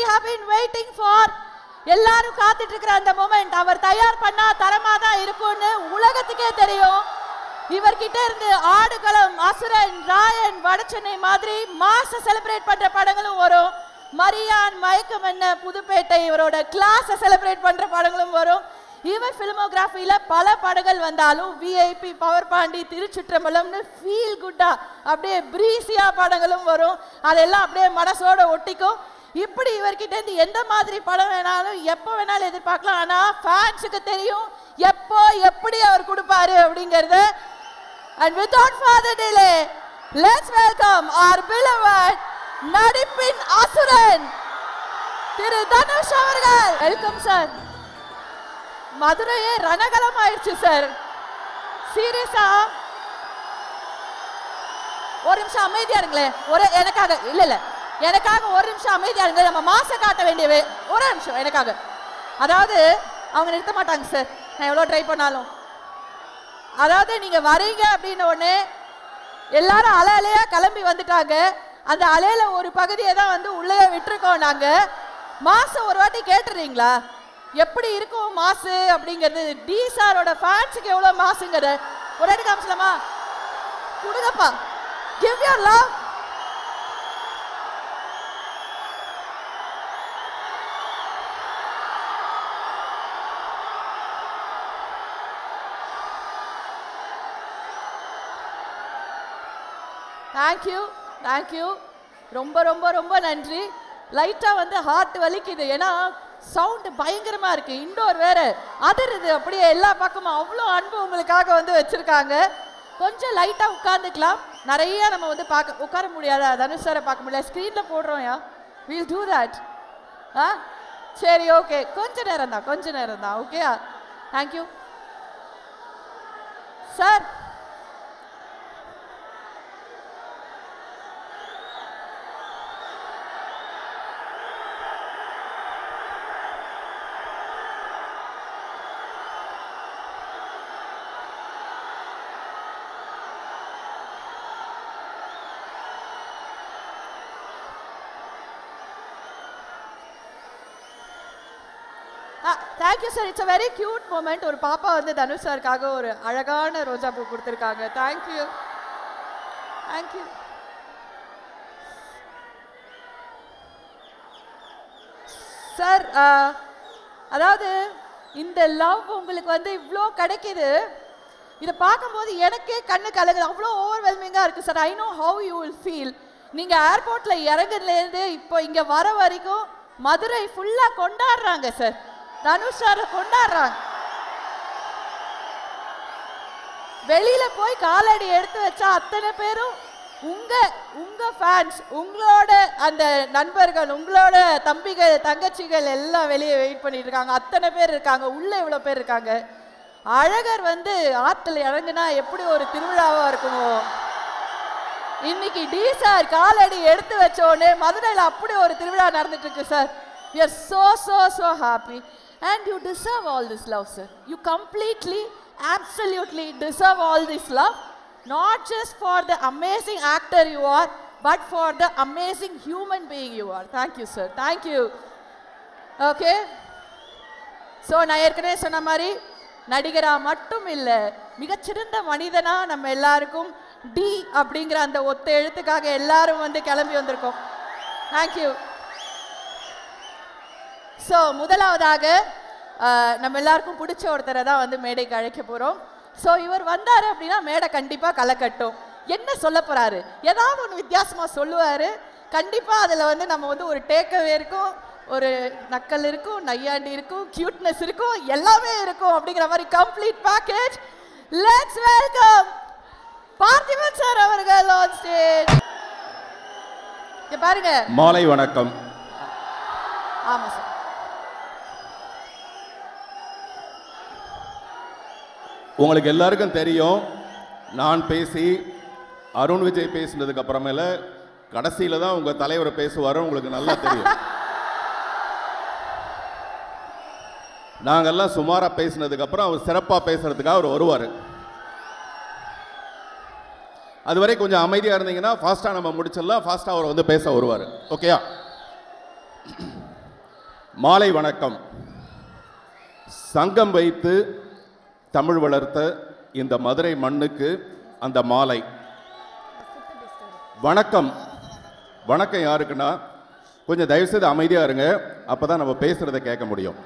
we have been waiting for. எல்லாரும் காத்துட்டு இருக்கிற அந்த மொமெண்ட் அவர் தயார் பண்ணா தரமா தான் இருக்கும்னு உலகத்துக்கே தெரியும். இவர்கிட்ட இருந்து ஆடுகளம், அசுரன், ராயன், வடச்சென்னை மாதிரி மாச செலிப்ரேட் பண்ற படங்களும் வரும். மரியான், மயக்கம் என்ன, புதுப்பேட்டை இவரோட கிளாஸை செலிப்ரேட் பண்ற படங்களும் வரும். இவர் ஃபிலிமோகிராஃபியில பல படங்கள் வந்தாலும் விஐபி, பவர் பாண்டி, திருச்சிற்றம்பலம்னு ஃபீல் குட்டா அப்படியே பிரீசியா படங்களும் வரும். அதெல்லாம் அப்படியே மனசோட ஒட்டிக்கும். இப்படி இவர்கிட்ட இருந்து எந்த மாதிரி படம் வேணாலும் எப்போ வேணாலும் எதிர்பார்க்கலாம். ஆனா ஃபேன்ஸுக்கு தெரியும் எப்போ எப்படி அவர் கொடுப்பாரு அப்படிங்கிறது. And without further delay, let's welcome our beloved நடிப்பின் அசுரன் திரு தனுஷ் அவர்கள். Welcome sir. மதுரையே ரணகலம் ஆயிடுச்சு சார். சீரியஸா ஒரு நிமிஷம் அமைதியா இருங்களேன். எனக்காக இல்ல எனக்காக ஒரு நிமிஷம் அமைதியா இருங்க. நம்ம மாச காட்ட வேண்டியவே ஒரு நிமிஷம் எனக்காக. அதாவது அவங்க நிறுத்த மாட்டாங்க சார், நான் எவ்வளோ ட்ரை பண்ணாலும். அதாவது நீங்க வரீங்க அப்படின்னு உடனே எல்லாரும் அலையா கிளம்பி வந்துட்டாங்க. அந்த அலையில ஒரு பகுதியை தான் வந்து உள்ளே விட்டுருக்கோம் நாங்க. மாசம் ஒரு வாட்டி கேட்டுறீங்களா எப்படி இருக்கும் மாசு அப்படிங்கிறது? டி சாரோட ஃபேன்ஸுக்கு எவ்வளோ மாசுங்கிறது ஒரு வாட்டி காமிச்சலாமா? கொடுங்கப்பா, give your love. Thank you thank you, ரொம்ப ரொம்ப ரொம்ப நன்றி. லைட்டாக வந்து ஹார்ட் வலிக்குது, ஏன்னா சவுண்டு பயங்கரமாக இருக்குது. இண்டோர் வேறு அதிருது அப்படியே எல்லா பக்கமும். அவ்வளோ அன்பு உங்களுக்காக வந்து வச்சுருக்காங்க. கொஞ்சம் லைட்டாக உட்காந்துக்கலாம். நிறைய நம்ம வந்து உட்கார முடியாதா? தனுஷ் சாரை பார்க்க முடியல, ஸ்க்ரீனில் போடுறோம். Yeah will do that. சரி, ஓகே, கொஞ்ச நேரம் தான் okay. Thank you sir. Thank you sir. It's a very cute moment. ஒரு பாப்பா வந்து தனுஷ் சாருக்காக ஒரு அழகான ரோஜா பூ கொடுத்துருக்காங்க. Thank you thank you sir. அதாவது இந்த லவ் உங்களுக்கு வந்து இவ்வளோ கிடைக்குது. இதை பார்க்கும்போது எனக்கே கண்ணு கலங்குது. அவ்வளோ ஓவர்வெல்மிங்காக இருக்குது sir. I know how you will feel. நீங்கள் ஏர்போர்ட்டில் இறங்குலேருந்து இப்போ இங்கே வர வரைக்கும் மதுரை ஃபுல்லாக கொண்டாடுறாங்க சார். தனுஷ் சாரை கொண்டாடுறாங்க. வெளியில போய் காலடி எடுத்து வச்சா அத்தனை பேரும் உங்க ஃபேன்ஸ், உங்களோட அந்த நண்பர்கள், உங்களோட தம்பிகள், தங்கச்சிகள் எல்லாம் வெளியே வெயிட் பண்ணிட்டு இருக்காங்க. அத்தனை பேர் இருக்காங்க, உள்ள இவ்வளோ பேர் இருக்காங்க. அழகர் வந்து ஆற்றுல இறங்குனா எப்படி ஒரு திருவிழாவா இருக்குமோ, இன்னைக்கு டி சார் காலடி எடுத்து வச்ச உடனே மதுரையில் அப்படி ஒரு திருவிழா நடந்துட்டு இருக்கு sir. We are so happy and you deserve all this love, sir. You completely, absolutely deserve all this love, not just for the amazing actor you are, but for the amazing human being you are. Thank you, sir. Thank you. Okay. So நான் ஏற்கனவே சொன்ன மாதிரி நடிகரா மட்டும் இல்லை, மிகச்சிறந்த மனிதனா நம்ம எல்லாருக்கும் டி அப்படிங்கிற அந்த ஒத்த எழுத்துக்காக எல்லாரும் வந்து கிளம்பி வந்திருக்கோம். தேங்க்யூ. ஸோ முதலாவதாக நம்ம எல்லாருக்கும் பிடிச்ச ஒருத்தரை தான் வந்து மேடைக்கு அழைக்க போகிறோம். ஸோ இவர் வந்தார் அப்படின்னா மேடை கண்டிப்பாக களை கட்டும். என்ன சொல்ல போகிறாரு? ஏதாவது ஒன்று வித்தியாசமாக சொல்லுவார். கண்டிப்பாக அதில் வந்து நம்ம வந்து ஒரு டேக்அவே இருக்கும், ஒரு நக்கல் இருக்கும், நையாண்டி இருக்கும், கியூட்னஸ் இருக்கும், எல்லாமே இருக்கும். அப்படிங்கிற மாதிரி complete package. Let's welcome Parthiban sir அவர்கள் ஆன் ஸ்டேஜ். பாருங்க. மாலை வணக்கம். ஆமாம் சார். உங்களுக்கு எல்லாருக்கும் தெரியும், நான் பேசி அருண் விஜய் பேசினதுக்கு அப்புறமேல கடைசியில் தான் உங்கள் தலைவர் பேசுவார். உங்களுக்கு நல்லா தெரியும். நாங்கள்லாம் சுமாராக பேசினதுக்கப்புறம் அவர் சிறப்பாக பேசுகிறதுக்காக அவர் வருவார். அதுவரை கொஞ்சம் அமைதியாக இருந்தீங்கன்னா ஃபாஸ்ட்டாக நம்ம முடிச்சிடலாம். ஃபாஸ்ட்டாக அவர் வந்து பேச வருவார். ஓகேயா? மாலை வணக்கம். சங்கம் வைத்து தமிழ் வளர்த்த இந்த மதுரை மண்ணுக்கு அந்த மாலை வணக்கம். வணக்கம் யாருக்குன்னா, கொஞ்சம் தயவுசெய்து அமைதியாக இருங்க, அப்போ தான் நம்ம பேசுகிறத கேட்க முடியும்.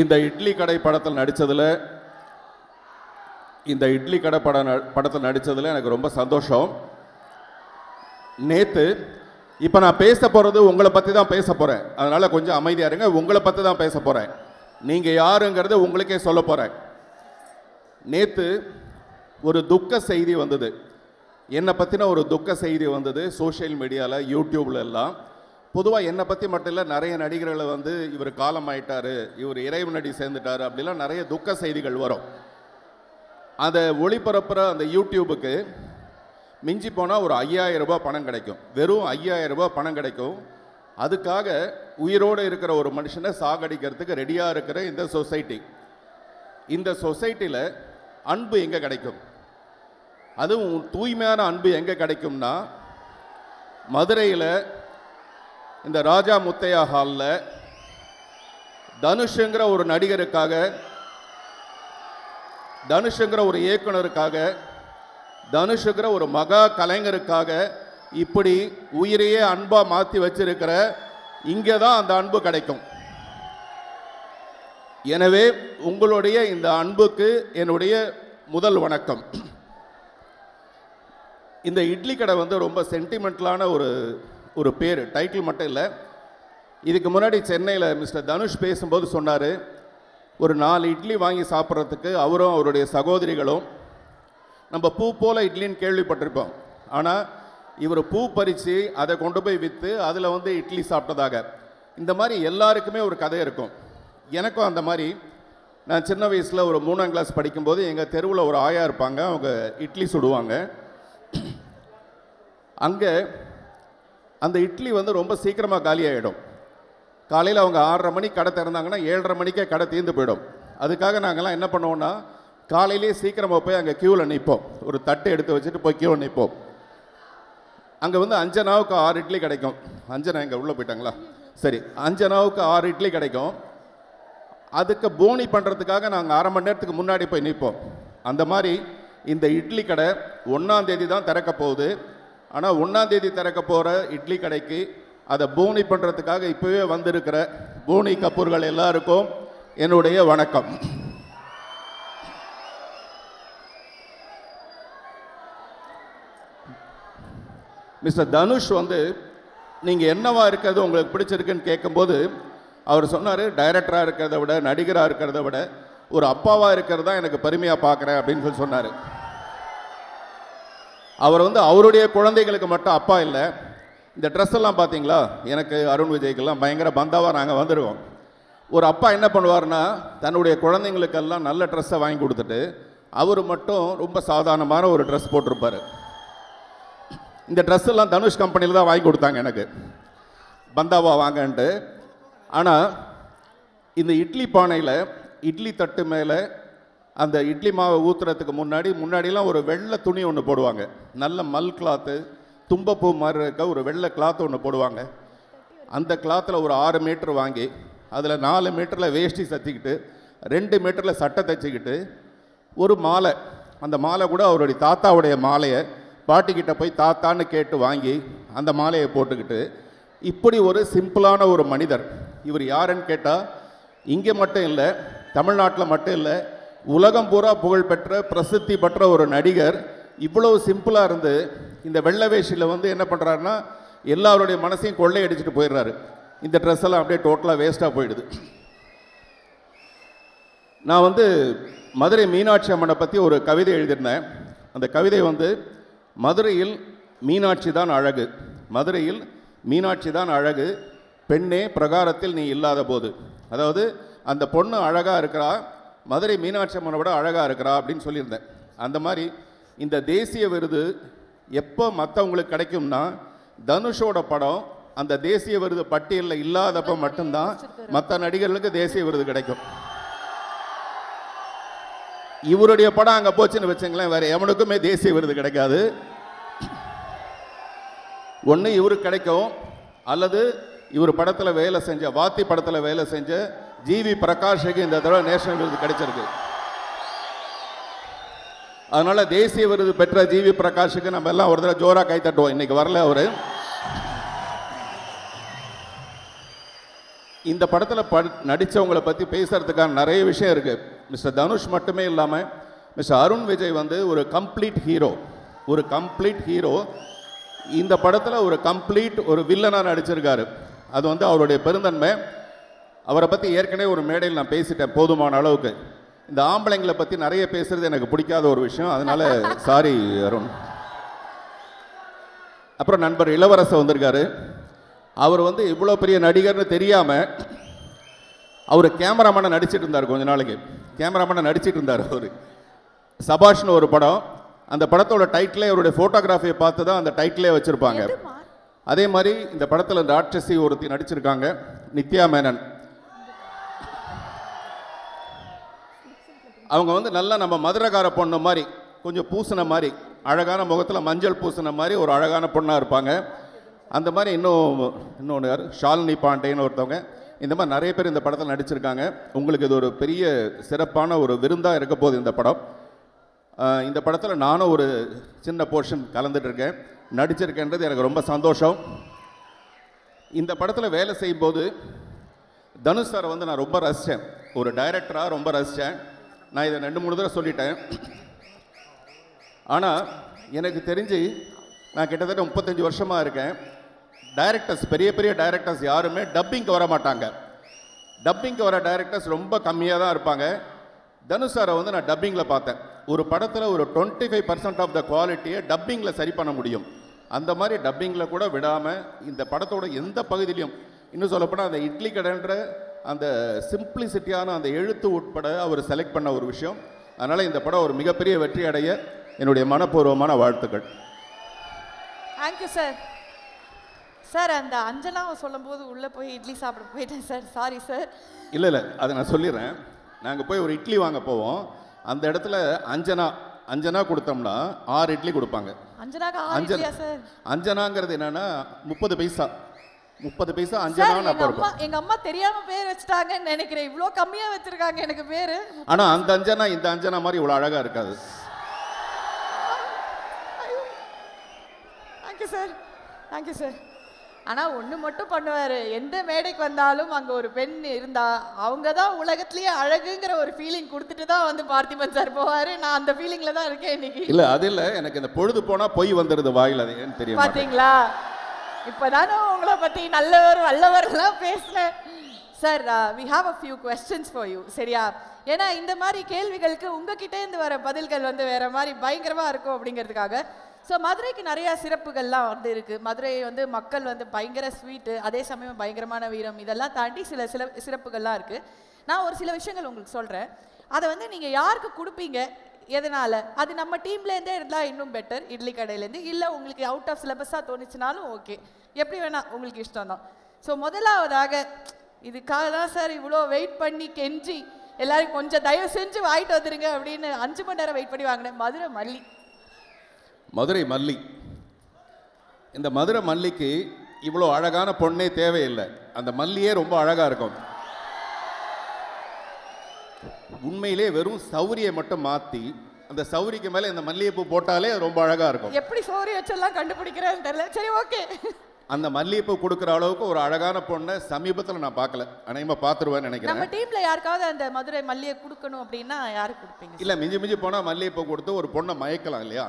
இந்த இட்லி கடை படத்தில் நடித்ததில் எனக்கு ரொம்ப சந்தோஷம். நேற்று இப்போ நான் பேச போகிறது உங்களை பற்றி தான் பேச போகிறேன், அதனால் கொஞ்சம் அமைதியாக இருங்க. உங்களை பற்றி தான் பேச போகிறேன், நீங்கள் யாருங்கிறது உங்களுக்கே சொல்ல போகிறேன். நேற்று ஒரு துக்க செய்தி வந்தது, என்னை பற்றின ஒரு துக்க செய்தி வந்தது சோஷியல் மீடியாவில், யூடியூப்ல எல்லாம். பொதுவாக என்னை பற்றி மட்டும் இல்லை, நிறைய நடிகர்களை வந்து இவர் காலமாயிட்டார், இவர் இறைவனடி சேர்ந்துட்டார் அப்படிலாம் நிறைய துக்க செய்திகள் வரும். அதை ஒளிபரப்புகிற அந்த யூடியூபுக்கு மிஞ்சி போனால் ஒரு 5000 ரூபாய் பணம் கிடைக்கும், வெறும் 5000 ரூபாய் பணம் கிடைக்கும். அதுக்காக உயிரோடு இருக்கிற ஒரு மனுஷனை சாகடிக்கிறதுக்கு ரெடியாக இருக்கிற இந்த சொசைட்டியில் அன்பு எங்கே கிடைக்கும்? அதுவும் தூய்மையான அன்பு எங்கே கிடைக்கும்னா, மதுரையில் இந்த ராஜா முத்தையா ஹாலில் தனுஷுங்கிற ஒரு நடிகருக்காக, தனுஷுங்கிற ஒரு இயக்குனருக்காக, தனுஷுங்கிற ஒரு மகா கலைஞருக்காக இப்படி உயிரையே அன்பாக மாற்றி வச்சிருக்கிற இங்கே தான் அந்த அன்பு கிடைக்கும். எனவே உங்களுடைய இந்த அன்புக்கு என்னுடைய முதல் வணக்கம். இந்த இட்லி கடை வந்து ரொம்ப சென்டிமெண்டலான ஒரு பேர், டைட்டில் மட்டும் இல்லை. இதுக்கு முன்னாடி சென்னையில் மிஸ்டர் தனுஷ் பேசும்போது சொன்னார், ஒரு 4 இட்லி வாங்கி சாப்பிட்றதுக்கு அவரும் அவருடைய சகோதரிகளும், நம்ம பூ போல் இட்லின்னு கேள்விப்பட்டிருப்போம், ஆனால் இவர் பூ பறித்து அதை கொண்டு போய் விற்று அதில் வந்து இட்லி சாப்பிட்டதாக. இந்த மாதிரி எல்லாருக்குமே ஒரு கதை இருக்கும். எனக்கும் அந்த மாதிரி, நான் சின்ன வயசில் ஒரு 3ஆம் கிளாஸ் படிக்கும்போது எங்கள் தெருவில் ஒரு ஆயா இருப்பாங்க, அவங்க இட்லி சுடுவாங்க. அங்கே அந்த இட்லி வந்து ரொம்ப சீக்கிரமாக காலி ஆகிடும். காலையில் அவங்க 6:30 மணிக்கு கடை திறந்தாங்கன்னா 7:30 மணிக்கே கடை தீர்ந்து போயிடும். அதுக்காக நாங்கள்லாம் என்ன பண்ணுவோன்னா, காலையிலே சீக்கிரமாக போய் அங்கே க்யூவில் நிற்போம், ஒரு தட்டு எடுத்து வச்சுட்டு போய் க்யூவில் நிற்போம். அங்கே வந்து 5 அணாவுக்கு 6 இட்லி கிடைக்கும். 5 அணா இங்கே உள்ளே போயிட்டாங்களா? சரி, 5 அணாவுக்கு 6 இட்லி கிடைக்கும். அதுக்கு போனி பண்ணுறதுக்காக நாங்கள் 1/2 மணி நேரத்துக்கு முன்னாடி போய் நிற்போம். அந்த மாதிரி இந்த இட்லி கடை 1ஆம் தேதி தான் திறக்க போகுது. ஆனால் 1ஆம் தேதி திறக்க போகிற இட்லி கடைக்கு அதை போனி பண்ணுறதுக்காக இப்போவே வந்திருக்கிற போனி கப்பூர்கள் எல்லாருக்கும் என்னுடைய வணக்கம். மிஸ்டர் தனுஷ் வந்து நீங்கள் என்னவா இருக்கிறது உங்களுக்கு பிடிச்சிருக்குன்னு கேட்கும்போது அவர் சொன்னார், டைரக்டராக இருக்கிறத விட, நடிகராக இருக்கிறத விட ஒரு அப்பாவாக இருக்கிறது தான் எனக்கு பெருமையாக பார்க்குறேன் அப்படின்னு சொல்லி சொன்னார். அவர் வந்து அவருடைய குழந்தைகளுக்கு மட்டும் அப்பா இல்லை. இந்த ட்ரெஸ் எல்லாம் பார்த்தீங்களா, எனக்கு அருண் விஜய்க்கெல்லாம் பயங்கர பந்தாவாக நாங்கள் வந்துடுவோம். ஒரு அப்பா என்ன பண்ணுவார்னா, தன்னுடைய குழந்தைங்களுக்கெல்லாம் நல்ல ட்ரெஸ்ஸை வாங்கி கொடுத்துட்டு அவர் மட்டும் ரொம்ப சாதாரணமான ஒரு ட்ரெஸ் போட்டிருப்பார். இந்த ட்ரெஸ் எல்லாம் தனுஷ் கம்பெனியில் தான் வாங்கி கொடுத்தாங்க எனக்கு, பந்தாவா வாங்கன்ட்டு. ஆனால் இந்த இட்லி பானையில், இட்லி தட்டு மேலே அந்த இட்லி மாவை ஊற்றுறதுக்கு முன்னாடிலாம் ஒரு வெள்ளை துணி ஒன்று போடுவாங்க, நல்ல மல் கிளாத்து, தும்பப்பூ மாதிரி இருக்க ஒரு வெள்ளை கிளாத்து ஒன்று போடுவாங்க. அந்த கிளாத்தில் ஒரு 6 மீட்டர் வாங்கி அதில் 4 மீட்டரில் வேஷ்டி சத்திக்கிட்டு 2 மீட்டரில் சட்டை தைச்சிக்கிட்டு ஒரு மாலை, அந்த மாலை கூட அவருடைய தாத்தாவுடைய மாலையை பாட்டிக்கிட்ட போய் தாத்தான்னு கேட்டு வாங்கி அந்த மாலையை போட்டுக்கிட்டு, இப்படி ஒரு சிம்பிளான ஒரு மனிதர். இவர் யாருன்னு கேட்டால், இங்கே மட்டும் இல்லை, தமிழ்நாட்டில் மட்டும் இல்லை, உலகம் பூரா புகழ்பெற்ற பிரசித்தி பெற்ற ஒரு நடிகர். இவ்வளவு சிம்பிளாக இருந்து இந்த வெள்ளை வேஷியில் வந்து என்ன பண்ணுறாருன்னா, எல்லாருடைய மனசையும் கொள்ளை அடிச்சுட்டு போயிடுறாரு. இந்த ட்ரெஸ் எல்லாம் அப்படியே டோட்டலாக வேஸ்ட்டாக போயிடுது. நான் வந்து மதுரை மீனாட்சி அம்மனை பற்றி ஒரு கவிதை எழுதியிருந்தேன். அந்த கவிதை வந்து, மதுரையில் மீனாட்சி தான் அழகு, மதுரையில் மீனாட்சி தான் அழகு, பெண்ணே பிரகாரத்தில் நீ இல்லாத போது. அதாவது அந்த பொண்ணு அழகாக இருக்கிறா, மதுரை மீனாட்சி அம்மனை விட அழகாக இருக்கிறா அப்படின்னு சொல்லியிருந்தேன். அந்த மாதிரி இந்த தேசிய விருது எப்போ மற்றவங்களுக்கு கிடைக்கும்னா, தனுஷோட படம் அந்த தேசிய விருது பட்டியலில் இல்லாதப்போ மட்டும்தான் மற்ற நடிகர்களுக்கு தேசிய விருது கிடைக்கும். இவருடைய படம் அங்கே போச்சுன்னு வச்சுங்களேன், வேற எவனுக்குமே தேசிய விருது கிடைக்காது. ஒன்று இவருக்கு கிடைக்கும், அல்லது இவர் படத்தில் வேலை செஞ்ச, வாத்தி படத்தில் வேலை செஞ்ச ஜிவி பிரகாஷுக்கு இந்த தடவை நேஷனல் விருது கிடைச்சிருக்கு. அதனால தேசிய விருது பெற்ற ஜிவி பிரகாஷுக்கு நம்ம எல்லாம் ஒரு தடவை ஜோரா கை தட்டுவோம். இன்னைக்கு வரல அவரு. இந்த படத்தில் நடித்தவங்களை பற்றி பேசுறதுக்கான நிறைய விஷயம் இருக்கு. மிஸ்டர் தனுஷ் மட்டுமே இல்லாமல் மிஸ்டர் அருண் விஜய் வந்து ஒரு கம்ப்ளீட் ஹீரோ. இந்த படத்தில் ஒரு வில்லனாக நடிச்சிருக்காரு. அது வந்து அவருடைய பெருந்தன்மை. அவரை பற்றி ஏற்கனவே ஒரு மேடையில் நான் பேசிட்டேன் போதுமான அளவுக்கு. இந்த ஆம்பளைங்களை பற்றி நிறைய பேசுறது எனக்கு பிடிக்காத ஒரு விஷயம், அதனால சாரி அருண். அப்புறம் நண்பர் இளவரசர் வந்திருக்காரு. அவர் வந்து இவ்வளோ பெரிய நடிகர்னு தெரியாமல் அவர் கேமராமேனை நடிச்சிட்டு இருந்தார். கொஞ்ச நாளைக்கு கேமராமேனை நடிச்சிட்டு இருந்தார். அவர் சபாஷ்னு ஒரு படம், அந்த படத்தோட டைட்டிலே அவருடைய ஃபோட்டோகிராஃபியை பார்த்து தான் அந்த டைட்டிலே வச்சுருப்பாங்க. அதே மாதிரி இந்த படத்தில் ராட்சசி ஒருத்தி நடிச்சிருக்காங்க, நித்யா மேனன். அவங்க வந்து நல்லா நம்ம மதுரகார பொண்ணு மாதிரி, கொஞ்சம் பூசின மாதிரி, அழகான முகத்தில் மஞ்சள் பூசின மாதிரி ஒரு அழகான பொண்ணாக இருப்பாங்க. அந்த மாதிரி இன்னொன்று யார், ஷாலினி பாண்டேன்னு ஒருத்தவங்க. இந்த மாதிரி நிறைய பேர் இந்த படத்தில் நடிச்சிருக்காங்க. உங்களுக்கு இது ஒரு பெரிய சிறப்பான ஒரு விருந்தாக இருக்க போகுது இந்த படம். இந்த படத்தில் நானும் ஒரு சின்ன போர்ஷன் கலந்துட்டுருக்கேன், நடிச்சிருக்கேன்றது எனக்கு ரொம்ப சந்தோஷம். இந்த படத்தில் வேலை செய்யும்போது தனுஷ் சாரை வந்து நான் ரொம்ப ரசித்தேன். ஒரு டைரக்டராக ரொம்ப ரசித்தேன். நான் இதை 2-3 தடவை சொல்லிட்டேன். ஆனால் எனக்கு தெரிஞ்சு நான் கிட்டத்தட்ட 35 வருஷமாக இருக்கேன். டைரக்டர்ஸ், பெரிய பெரிய டைரக்டர்ஸ் யாருமே டப்பிங்க்கு வர மாட்டாங்க. டப்பிங்க்கு வர டைரக்டர்ஸ் ரொம்ப கம்மியாக தான் இருப்பாங்க. தனுஷ் சாரை வந்து நான் டப்பிங்கில் பார்த்தேன். ஒரு படத்தில் ஒரு 25% ஆஃப் த குவாலிட்டியை டப்பிங்கில் சரி பண்ண முடியும். அந்த மாதிரி டப்பிங்கில் கூட விடாமல் இந்த படத்தோட எந்த பகுதியிலையும், இன்னும் சொல்லப்போனால் அந்த இட்லி கடைன்ற அந்த சிம்பிளிசிட்டியான அந்த எழுத்து உட்பட அவர் செலக்ட் பண்ண ஒரு விஷயம். அதனால் இந்த படம் ஒரு மிகப்பெரிய வெற்றி அடைய என்னுடைய மனப்பூர்வமான வாழ்த்துக்கள். Thank you sir. சார் அந்த அஞ்சனாவை சொல்லும்போது உள்ளே போய் இட்லி சாப்பிட போயிட்டேன் சார், சாரி சார். இல்லை அதை நான் சொல்லிடுறேன். நாங்கள் போய் ஒரு இட்லி வாங்க போவோம். அந்த இடத்துல அஞ்சனா கொடுத்தோம்னா 6 இட்லி கொடுப்பாங்க. அஞ்சனாங்கிறது என்னன்னா 30 பைசா அஞ்சனா. எங்க அம்மா தெரியாம பேர் வச்சுட்டாங்கன்னு நினைக்கிறேன். இவ்வளோ கம்மியா வச்சிருக்காங்க எனக்கு பேரு. ஆனா அந்த அஞ்சனா இந்த அஞ்சனா மாதிரி இவ்வளோ அழகா இருக்காது. Thank you sir. ஆனால் ஒன்று மட்டும் பண்ணுவார், எந்த மேடைக்கு வந்தாலும் அங்கே ஒரு பெண் இருந்தா அவங்க தான் உலகத்துலேயே அழகுங்கிற ஒரு ஃபீலிங் கொடுத்துட்டு தான் வந்து பார்த்திபன் சார் போவார். நான் அந்த ஃபீலிங்கில் தான் இருக்கேன் இன்னைக்கு. இல்லை அது இல்லை, எனக்கு இந்த பொழுது போனால் பொய் வந்துடுது வாயில், அது ஏன்னு தெரியும். பார்த்தீங்களா, இப்போ தானே உங்களை பற்றி நல்லவர்லாம் பேசுகிறேன். Sir, we have a few questions for you, சரியா? ஏன்னா இந்த மாதிரி கேள்விகளுக்கு உங்ககிட்டேருந்து வர பதில்கள் வந்து வேறு மாதிரி பயங்கரமாக இருக்கும் அப்படிங்கிறதுக்காக. ஸோ மதுரைக்கு நிறையா சிறப்புகள்லாம் வந்து இருக்குது. மதுரை வந்து மக்கள் வந்து பயங்கர ஸ்வீட்டு, அதே சமயம் பயங்கரமான வீரம், இதெல்லாம் தாண்டி சில சிறப்புகள்லாம் இருக்குது. நான் ஒரு சில விஷயங்கள் உங்களுக்கு சொல்கிறேன். அதை வந்து நீங்கள் யாருக்கு கொடுப்பீங்க, எதனால்? அது நம்ம டீம்லேருந்தே இருந்தால் இன்னும் பெட்டர், இட்லி கடையிலேருந்து. இல்லை உங்களுக்கு அவுட் ஆஃப் சிலபஸாக தோணுச்சுனாலும் ஓகே, எப்படி வேணால் உங்களுக்கு இஷ்டம் தான். ஸோ முதலாவதாக, இதுக்காக தான் சார் இவ்வளோ வெயிட் பண்ணி கெஞ்சி எல்லோரும் கொஞ்சம் தயவு செஞ்சு வாங்கிட்டு வந்துடுங்க அப்படின்னு 5 மணி நேரம் வெயிட் பண்ணி வாங்கினேன். மதுரை மல்லி. இந்த மதுரை மல்லிக்கு இவ்வளோ அழகான பொண்ணே தேவையில்லை, அந்த மல்லியே ரொம்ப அழகாக இருக்கும். உண்மையிலே வெறும் சௌரியை மட்டும் மாற்றி அந்த சௌரிக்கு மேலே இந்த மல்லிகைப்பூ போட்டாலே ரொம்ப அழகாக இருக்கும். எப்படி சௌரி வச்செல்லாம் கண்டுபிடிக்கிறேன்னு தெரியல. சரி, ஓகே. அந்த மல்லிகைப்பூ கொடுக்குற அளவுக்கு ஒரு அழகான பொண்ணை சமீபத்தில் நான் பார்க்கல, அநேகமாக பார்த்துருவேன்னு நினைக்கிறேன். நம்ம டீமில் யாருக்காவது அந்த மதுரை மல்லிகை கொடுக்கணும் அப்படின்னா யாருக்கு கொடுப்பீங்க? இல்லை, மிஞ்சி போனால் மல்லிகைப்பூ கொடுத்து ஒரு பொண்ணை மயக்கலாம் இல்லையா?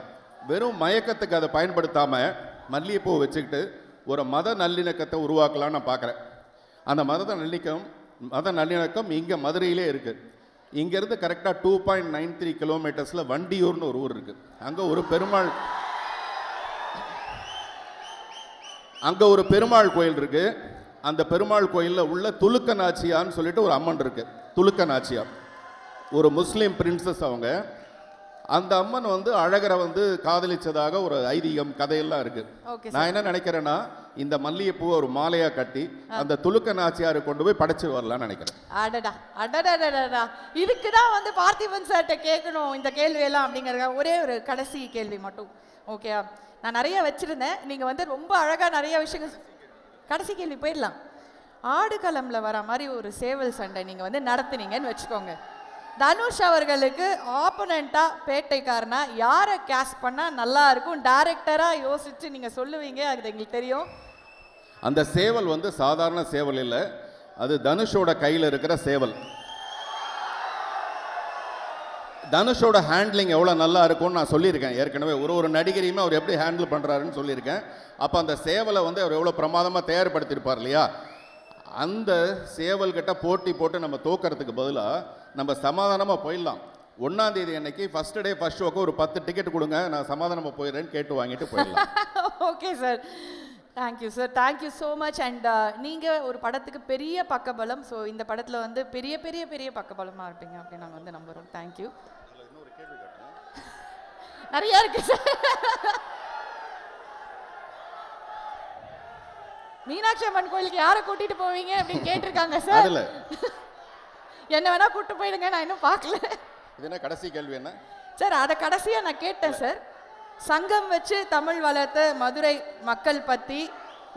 வெறும் மயக்கத்துக்கு அதை பயன்படுத்தாமல் மல்லிகைப்பூ வச்சுக்கிட்டு ஒரு மத நல்லிணக்கத்தை உருவாக்கலான்னு நான் பார்க்குறேன். அந்த மத நல்லிணக்கம் இங்கே மதுரையிலே இருக்குது. இங்கேருந்து கரெக்டாக 2.93 கிலோமீட்டர்ஸில் வண்டியூர்னு ஒரு ஊர் இருக்குது. அங்கே ஒரு பெருமாள் கோயில் இருக்குது. அந்த பெருமாள் கோயிலில் உள்ள துலுக்க நாச்சியான்னு சொல்லிட்டு ஒரு அம்மன் இருக்கு. துலுக்க நாச்சியா ஒரு முஸ்லீம் பிரின்சஸ். அவங்க அந்த அம்மன் வந்து அழகரை வந்து காதலிச்சதாக ஒரு ஐதீகம் கதையெல்லாம் இருக்கு. நான் என்ன நினைக்கிறேன்னா, இந்த மல்லிகைப்பூவை ஒரு மாலையா கட்டி அந்த துலுக்க நாச்சியாரை கொண்டு போய் படைச்சு வரலாம்னு நினைக்கிறேன். அடடா அடடா, இதுக்கு தான் வந்து பார்த்திபன் சார்கிட்ட கேட்கணும் இந்த கேள்வியெல்லாம் அப்படிங்கிறத. ஒரே ஒரு கடைசி கேள்வி மட்டும், ஓகே? நான் நிறைய வச்சிருந்தேன், நீங்க வந்து ரொம்ப அழகா நிறைய விஷயங்கள். கடைசி கேள்வி போயிடலாம். ஆடுகளம்ல வர மாதிரி ஒரு சேவல் சண்டை நீங்க வந்து நடத்துனீங்கன்னு வச்சுக்கோங்க. தனுஷ் அவர்களுக்கு ஆப்போனண்டா பேட்டைக்காரனா யாரை கேஸ்ட் பண்ணா நல்லா இருக்கும் டைரக்டரா யோசிச்சு நீங்க சொல்லுவீங்க, அது எங்களுக்கு தெரியும். அந்த சேவல் வந்து சாதாரண சேவல் இல்லை, அது தனுஷோட கையில் இருக்கிற சேவல். தனுஷோட ஹேண்ட்லிங் எவ்வளோ நல்லா இருக்கும்னு நான் சொல்லியிருக்கேன் ஏற்கனவே. ஒரு நடிகரையுமே அவர் எப்படி ஹேண்டில் பண்ணுறாருன்னு சொல்லியிருக்கேன். அப்போ அந்த சேவலை வந்து அவர் எவ்வளோ பிரமாதமாக தயார்படுத்தியிருப்பார் இல்லையா? அந்த சேவல்கிட்ட போட்டி போட்டு நம்ம தோக்கிறதுக்கு பதிலாக நம்ம சமாதானமாக போயிடலாம். 1ஆம் தேதி அன்னைக்கு ஃபர்ஸ்ட் டே ஃபர்ஸ்ட் ஷோக்கு ஒரு 10 டிக்கெட் கொடுங்க, நான் சமாதானமாக போயிடுறேன்னு கேட்டு வாங்கிட்டு போயிடலாம். Okay sir, thank you sir, thank you so much. And நீங்கள் ஒரு படத்துக்கு பெரிய பக்கபலம். ஸோ இந்த படத்தில் வந்து பெரிய பெரிய பெரிய பக்கபலமாக இருப்பீங்க அப்படின்னு நாங்கள் வந்து நம்புகிறோம். தேங்க்யூ. நிறையா இருக்கு சார். மீனாட்சி அம்மன் கோயிலுக்கு யாரை கூட்டிட்டு போவீங்க அப்படின்னு கேட்டிருக்காங்க சார். என்ன வேணா கூட்டு போயிடுங்க, நான் இன்னும் பார்க்கல. இது என்ன கடைசி கேள்வி என்ன சார்? அதை கடைசியாக நான் கேட்டேன் சார். சங்கம் வச்சு தமிழ் வளர்த்த மதுரை மக்கள் பற்றி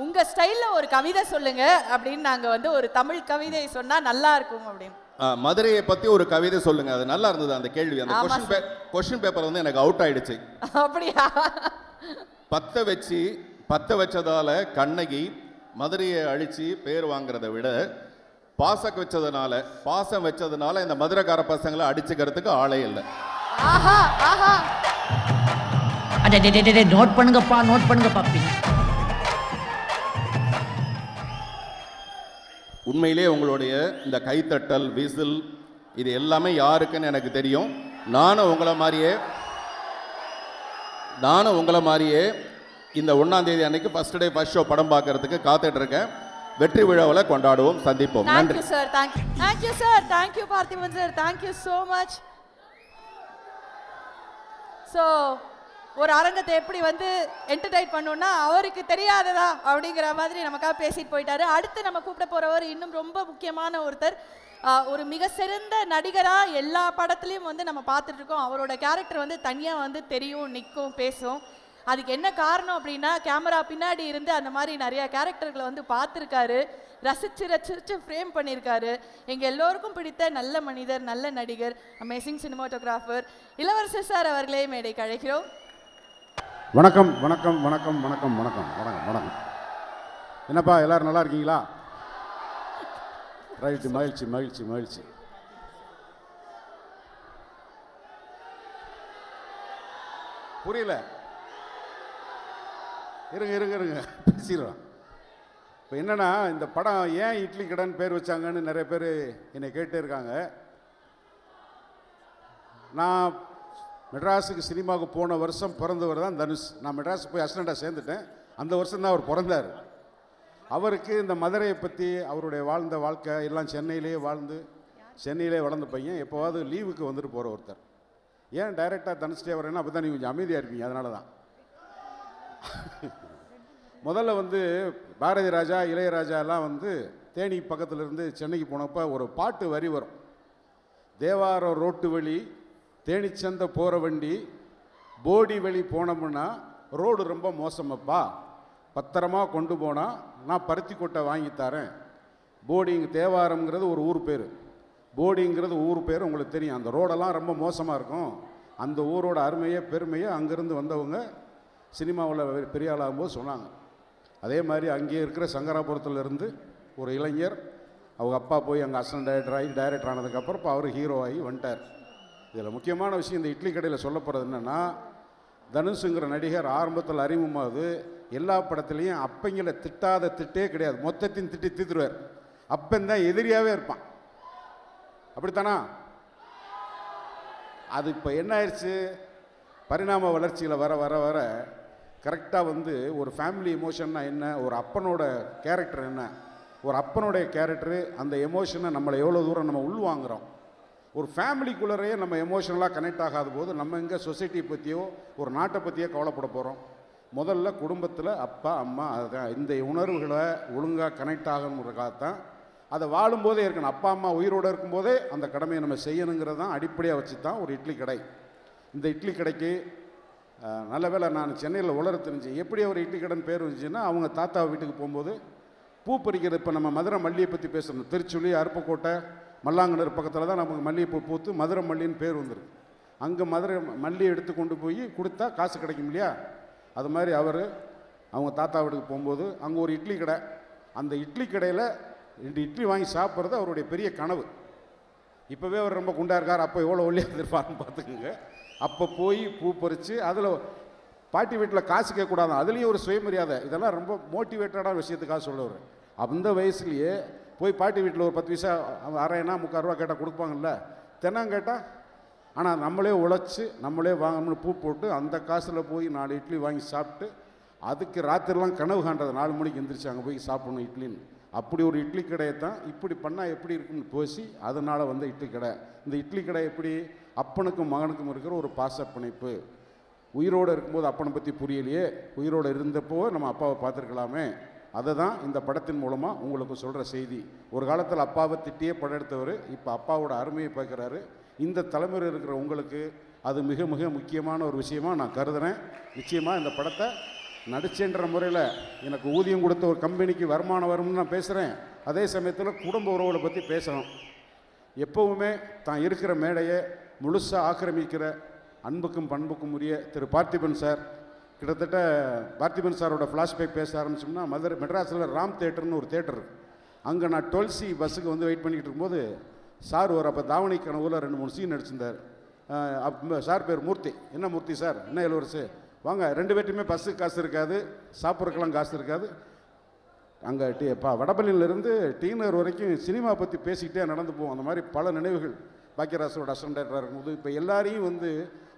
உங்கள் ஸ்டைலில் ஒரு கவிதை சொல்லுங்க அப்படின்னு நாங்கள் வந்து ஒரு தமிழ் கவிதை சொன்னால் நல்லா இருக்கும் அப்படின்னு. மதுரையை பற்றி ஒரு கவிதை சொல்லுங்க. அது நல்லா இருந்தது அந்த கேள்வி. அந்த கொஸ்டின் பேப்பர் வந்து எனக்கு அவுட் ஆயிடுச்சு. அப்படியா? பத்த வச்சதால கண்ணகி மதுரையை அழிச்சு பேர் வாங்குறத விட பாசம் வச்சதுனால இந்த மதுரைக்கார பசங்களை அடிச்சுக்கிறதுக்கு ஆளே இல்லை. நோட் பண்ணுங்க பாப்பி. உண்மையிலே உங்களுடைய இந்த கைத்தட்டல், விசில், இது எல்லாமே யாருக்குன்னு எனக்கு தெரியும். நானும் உங்களை மாதிரியே இந்த 1ஆம் தேதி அன்னைக்கு ஃபர்ஸ்ட் டே ஃபர்ஸ்ட் ஷோ படம் பார்க்கறதுக்கு காத்துட்டு இருக்கேன். வெற்றி விழாவில் கொண்டாடுவோம், சந்திப்போம். நன்றி sir. Thank you sir. Thank you Parthiban sir. Thank you so much. So ஒரு அரங்கத்தை எப்படி வந்து என்டர்டைன் பண்ணணும்னா அவருக்கு தெரியாததா அப்படிங்கிற மாதிரி நமக்காக பேசிட்டு போயிட்டாரு. அடுத்து நம்ம கூப்பிட போறவர் இன்னும் ரொம்ப முக்கியமான ஒருத்தர். ஒரு மிக சிறந்த நடிகராக எல்லா படத்துலையும் வந்து நம்ம பார்த்துட்டு இருக்கோம். அவரோட கேரக்டர் வந்து தனியாக வந்து தெரியும், நிற்கும், பேசும். அதுக்கு என்ன காரணம் அப்படின்னா கேமரா பின்னாடி இருந்து அந்த மாதிரி நிறைய கேரக்டர்களை வந்து பார்த்துருக்காரு, ரசிச்சு ஃப்ரேம் பண்ணியிருக்காரு. எங்கள் எல்லோருக்கும் பிடித்த நல்ல மனிதர், நல்ல நடிகர், அமேசிங் சினிமாட்டோகிராஃபர் இளவரசர் சார் அவர்களே மேடைக்கு அழைக்கிறோம். வணக்கம் வணக்கம் வணக்கம் வணக்கம் வணக்கம் வணக்கம் வணக்கம். என்னப்பா எல்லாரும் நல்லா இருக்கீங்களா? ரைட்டு, மகிழ்ச்சி மகிழ்ச்சி மகிழ்ச்சி. புரியல, இருங்க பேசிடுறோம். இப்போ என்னென்னா, இந்த படம் ஏன் இட்லி கடைன்னு பேர் வச்சாங்கன்னு நிறைய பேர் என்னை கேட்டே இருக்காங்க. நான் மெட்ராஸுக்கு சினிமாவுக்கு போன வருஷம் பிறந்தவர் தான் தனுஷ். நான் மெட்ராஸுக்கு போய் அசிஸ்டண்ட்டாக சேர்ந்துட்டேன். அந்த வருஷம் தான் அவர் பிறந்தார். அவருக்கு இந்த மதுரையை பற்றி, அவருடைய வாழ்ந்த வாழ்க்கை எல்லாம் சென்னையிலே வளர்ந்த பையன். எப்போவாவது லீவுக்கு வந்துட்டு போகிற ஒருத்தர். ஏன் டைரெக்டாக தனுஷ்டே வரேன்னா அப்போ தான் நீங்கள் கொஞ்சம் அமைதியாக இருப்பீங்க, அதனால தான். முதல்ல வந்து பாரதி ராஜா, இளையராஜா எல்லாம் வந்து தேனி பக்கத்துலேருந்து சென்னைக்கு போனப்போ ஒரு பாட்டு வரி வரும். தேவாரம் ரோட்டு வழி தேனிச்சந்த போகிற வண்டி போடி வழி போனோம்னா ரோடு ரொம்ப மோசமப்பா, பத்திரமாக கொண்டு போனால் நான் பருத்தி கொட்டை வாங்கித்தரேன். போடிங்க தேவாரம்ங்கிறது ஒரு ஊர் பேர், போடிங்கிறது ஊர் பேர் உங்களுக்கு தெரியும். அந்த ரோடெல்லாம் ரொம்ப மோசமாக இருக்கும். அந்த ஊரோட அருமையை பெருமையை அங்கேருந்து வந்தவங்க சினிமாவில் பெரிய ஆளாகும்போது சொன்னாங்க. அதே மாதிரி அங்கேயே இருக்கிற சங்கராபுரத்துலேருந்து ஒரு இளைஞர், அவங்க அப்பா போய் அங்கே அசிஸ்டன்ட் டைரக்டர் ஆனதுக்கப்புறம் இப்போ அவர் ஹீரோ ஆகி வந்துட்டார். இதில் முக்கியமான விஷயம் இந்த இட்லி கடையில் சொல்லப்படுறது என்னென்னா, தனுஷுங்கிற நடிகர் ஆரம்பத்தில் அறிமுகமாகுது. எல்லா படத்துலேயும் அப்பங்களை திட்டாத திட்டே கிடையாது, மொத்தத்தையும் திட்டி தீர்த்துருவார். அப்பந்தான் எதிரியாகவே இருப்பான், அப்படித்தானா? அது இப்போ என்ன ஆயிடுச்சு, பரிணாம வளர்ச்சியில் வர வர வர கரெக்டாக வந்து ஒரு ஃபேமிலி எமோஷன்னா என்ன, ஒரு அப்பனோட கேரக்டர் என்ன, ஒரு அப்பனுடைய கேரக்டரு, அந்த எமோஷனை நம்மளை எவ்வளோ தூரம் நம்ம உள்வாங்குறோம். ஒரு ஃபேமிலிக்குள்ளரையே நம்ம எமோஷனலாக கனெக்ட் ஆகாத போது நம்ம எங்கே சொசைட்டியை பற்றியோ ஒரு நாட்டை பற்றியோ கவலைப்பட போகிறோம். முதல்ல குடும்பத்தில் அப்பா அம்மா, அதுதான் இந்த உணர்வுகளை ஒழுங்காக கனெக்ட் ஆகணுங்கிறதுக்காகத்தான் அதை வாழும்போதே இருக்கணும். அப்பா அம்மா உயிரோடு இருக்கும்போதே அந்த கடமையை நம்ம செய்யணுங்கிறது தான் அடிப்படையாக வச்சு தான் ஒரு இட்லி கடை. இந்த இட்லி கடைக்கு நல்ல வேளை நான் சென்னையில் உலர தெரிஞ்சு எப்படி ஒரு இட்லி கடைன்னு பேர் வந்துச்சுன்னா, அவங்க தாத்தா வீட்டுக்கு போகும்போது பூ பறிக்கிறது. இப்போ நம்ம மதுரை மல்லியை பற்றி பேசணும். திருச்சுழி, அருப்புக்கோட்டை, மல்லாங்கண்ணூர் பக்கத்தில் தான் நமக்கு மல்லிகைப்பூ பூத்து மதுரை மல்லின்னு பேர் வந்துருக்கு. அங்கே மதுரை மல்லியை எடுத்து கொண்டு போய் கொடுத்தா காசு கிடைக்கும் இல்லையா? அது மாதிரி அவங்க தாத்தா வீட்டுக்கு போகும்போது அங்கே ஒரு இட்லி கடை. அந்த இட்லி கடையில் 2 இட்லி வாங்கி சாப்பிட்றது அவருடைய பெரிய கனவு. இப்போவே அவர் ரொம்ப குண்டா இருக்கார், அப்போ எவ்வளோ ஒல்லியாக இருப்பாருன்னு பார்த்துக்குங்க. அப்போ போய் பூ பறித்து அதில் பாட்டி வீட்டில் காசு கேட்கக்கூடாது, அதுலேயும் ஒரு சுயமரியாதை. இதெல்லாம் ரொம்ப மோட்டிவேட்டடான விஷயத்துக்காக சொல்லுவார். அந்த வயசுலேயே போய் பாட்டி வீட்டில் ஒரு 10 பைசா அரைனா 3/4 ரூபா கேட்டால் கொடுப்பாங்கல்ல, தினம் கேட்டால். ஆனால் நம்மளே உழைச்சி நம்மளே வாங்கணும்னு பூ போட்டு அந்த காசில் போய் 4 இட்லி வாங்கி சாப்பிட்டு அதுக்கு ராத்திரிலாம் கனவு காண்றது 4 மணிக்கு எந்திரிச்சு அங்கே போய் சாப்பிடணும் இட்லின்னு. அப்படி ஒரு இட்லி கடையை தான் இப்படி பண்ணால் எப்படி இருக்குன்னு பேசி அதனால் வந்து இட்லி கடை. இந்த இட்லி கடை எப்படி அப்பனுக்கும் மகனுக்கும் இருக்கிற ஒரு பாசப்பிணைப்பு. உயிரோடு இருக்கும்போது அப்பனை பற்றி புரியலையே, உயிரோடு இருந்தப்போ நம்ம அப்பாவை பார்த்துருக்கலாமே. அதை தான் இந்த படத்தின் மூலமாக உங்களுக்கு சொல்கிற செய்தி. ஒரு காலத்தில் அப்பாவை திட்டியே படம் எடுத்தவர் இப்போ அப்பாவோட அருமையை பார்க்குறாரு. இந்த தலைமுறை இருக்கிற உங்களுக்கு அது மிக மிக முக்கியமான ஒரு விஷயமாக நான் கருதுகிறேன். நிச்சயமாக இந்த படத்தை நடிச்சேன்ற முறையில் எனக்கு ஊதியம் கொடுத்த ஒரு கம்பெனிக்கு வருமானம் வரும்னு நான் பேசுகிறேன். அதே சமயத்தில் குடும்ப உறவுகளை பற்றி பேசணும். எப்போவுமே தான் இருக்கிற மேடையை முழுசாக ஆக்கிரமிக்கிற அன்புக்கும் பண்புக்கும் உரிய திரு பார்த்திபன் சார். கிட்டத்தட்ட பார்த்திபன் சாரோட ஃப்ளாஷ்பேக் பேச ஆரம்பிச்சோம்னா, மெட்ராஸில் ராம் தேட்டர்னு ஒரு தேட்டர் இருக்குது. அங்கே நான் 12C பஸ்ஸுக்கு வந்து வெயிட் பண்ணிக்கிட்டு இருக்கும்போது சார் ஒரு அப்போ தாவணி கனவுல 2-3 சீன் நடிச்சிருந்தார். சார் பேர் மூர்த்தி. என்ன மூர்த்தி சார், என்ன இளவரசு வாங்க, 2 பேர்ட்டுமே பஸ்ஸுக்கு காசு இருக்காது, சாப்பிட்றதுக்கெல்லாம் காசு இருக்காது. அங்கே வடபள்ளியிலேருந்து டீனர் வரைக்கும் சினிமா பற்றி பேசிக்கிட்டே நடந்து போவோம். அந்த மாதிரி பல நினைவுகள். பாக்கியராசோட அசிஸ்டன்ட் டைரக்டராக இருக்கும்போது இப்போ எல்லாரையும் வந்து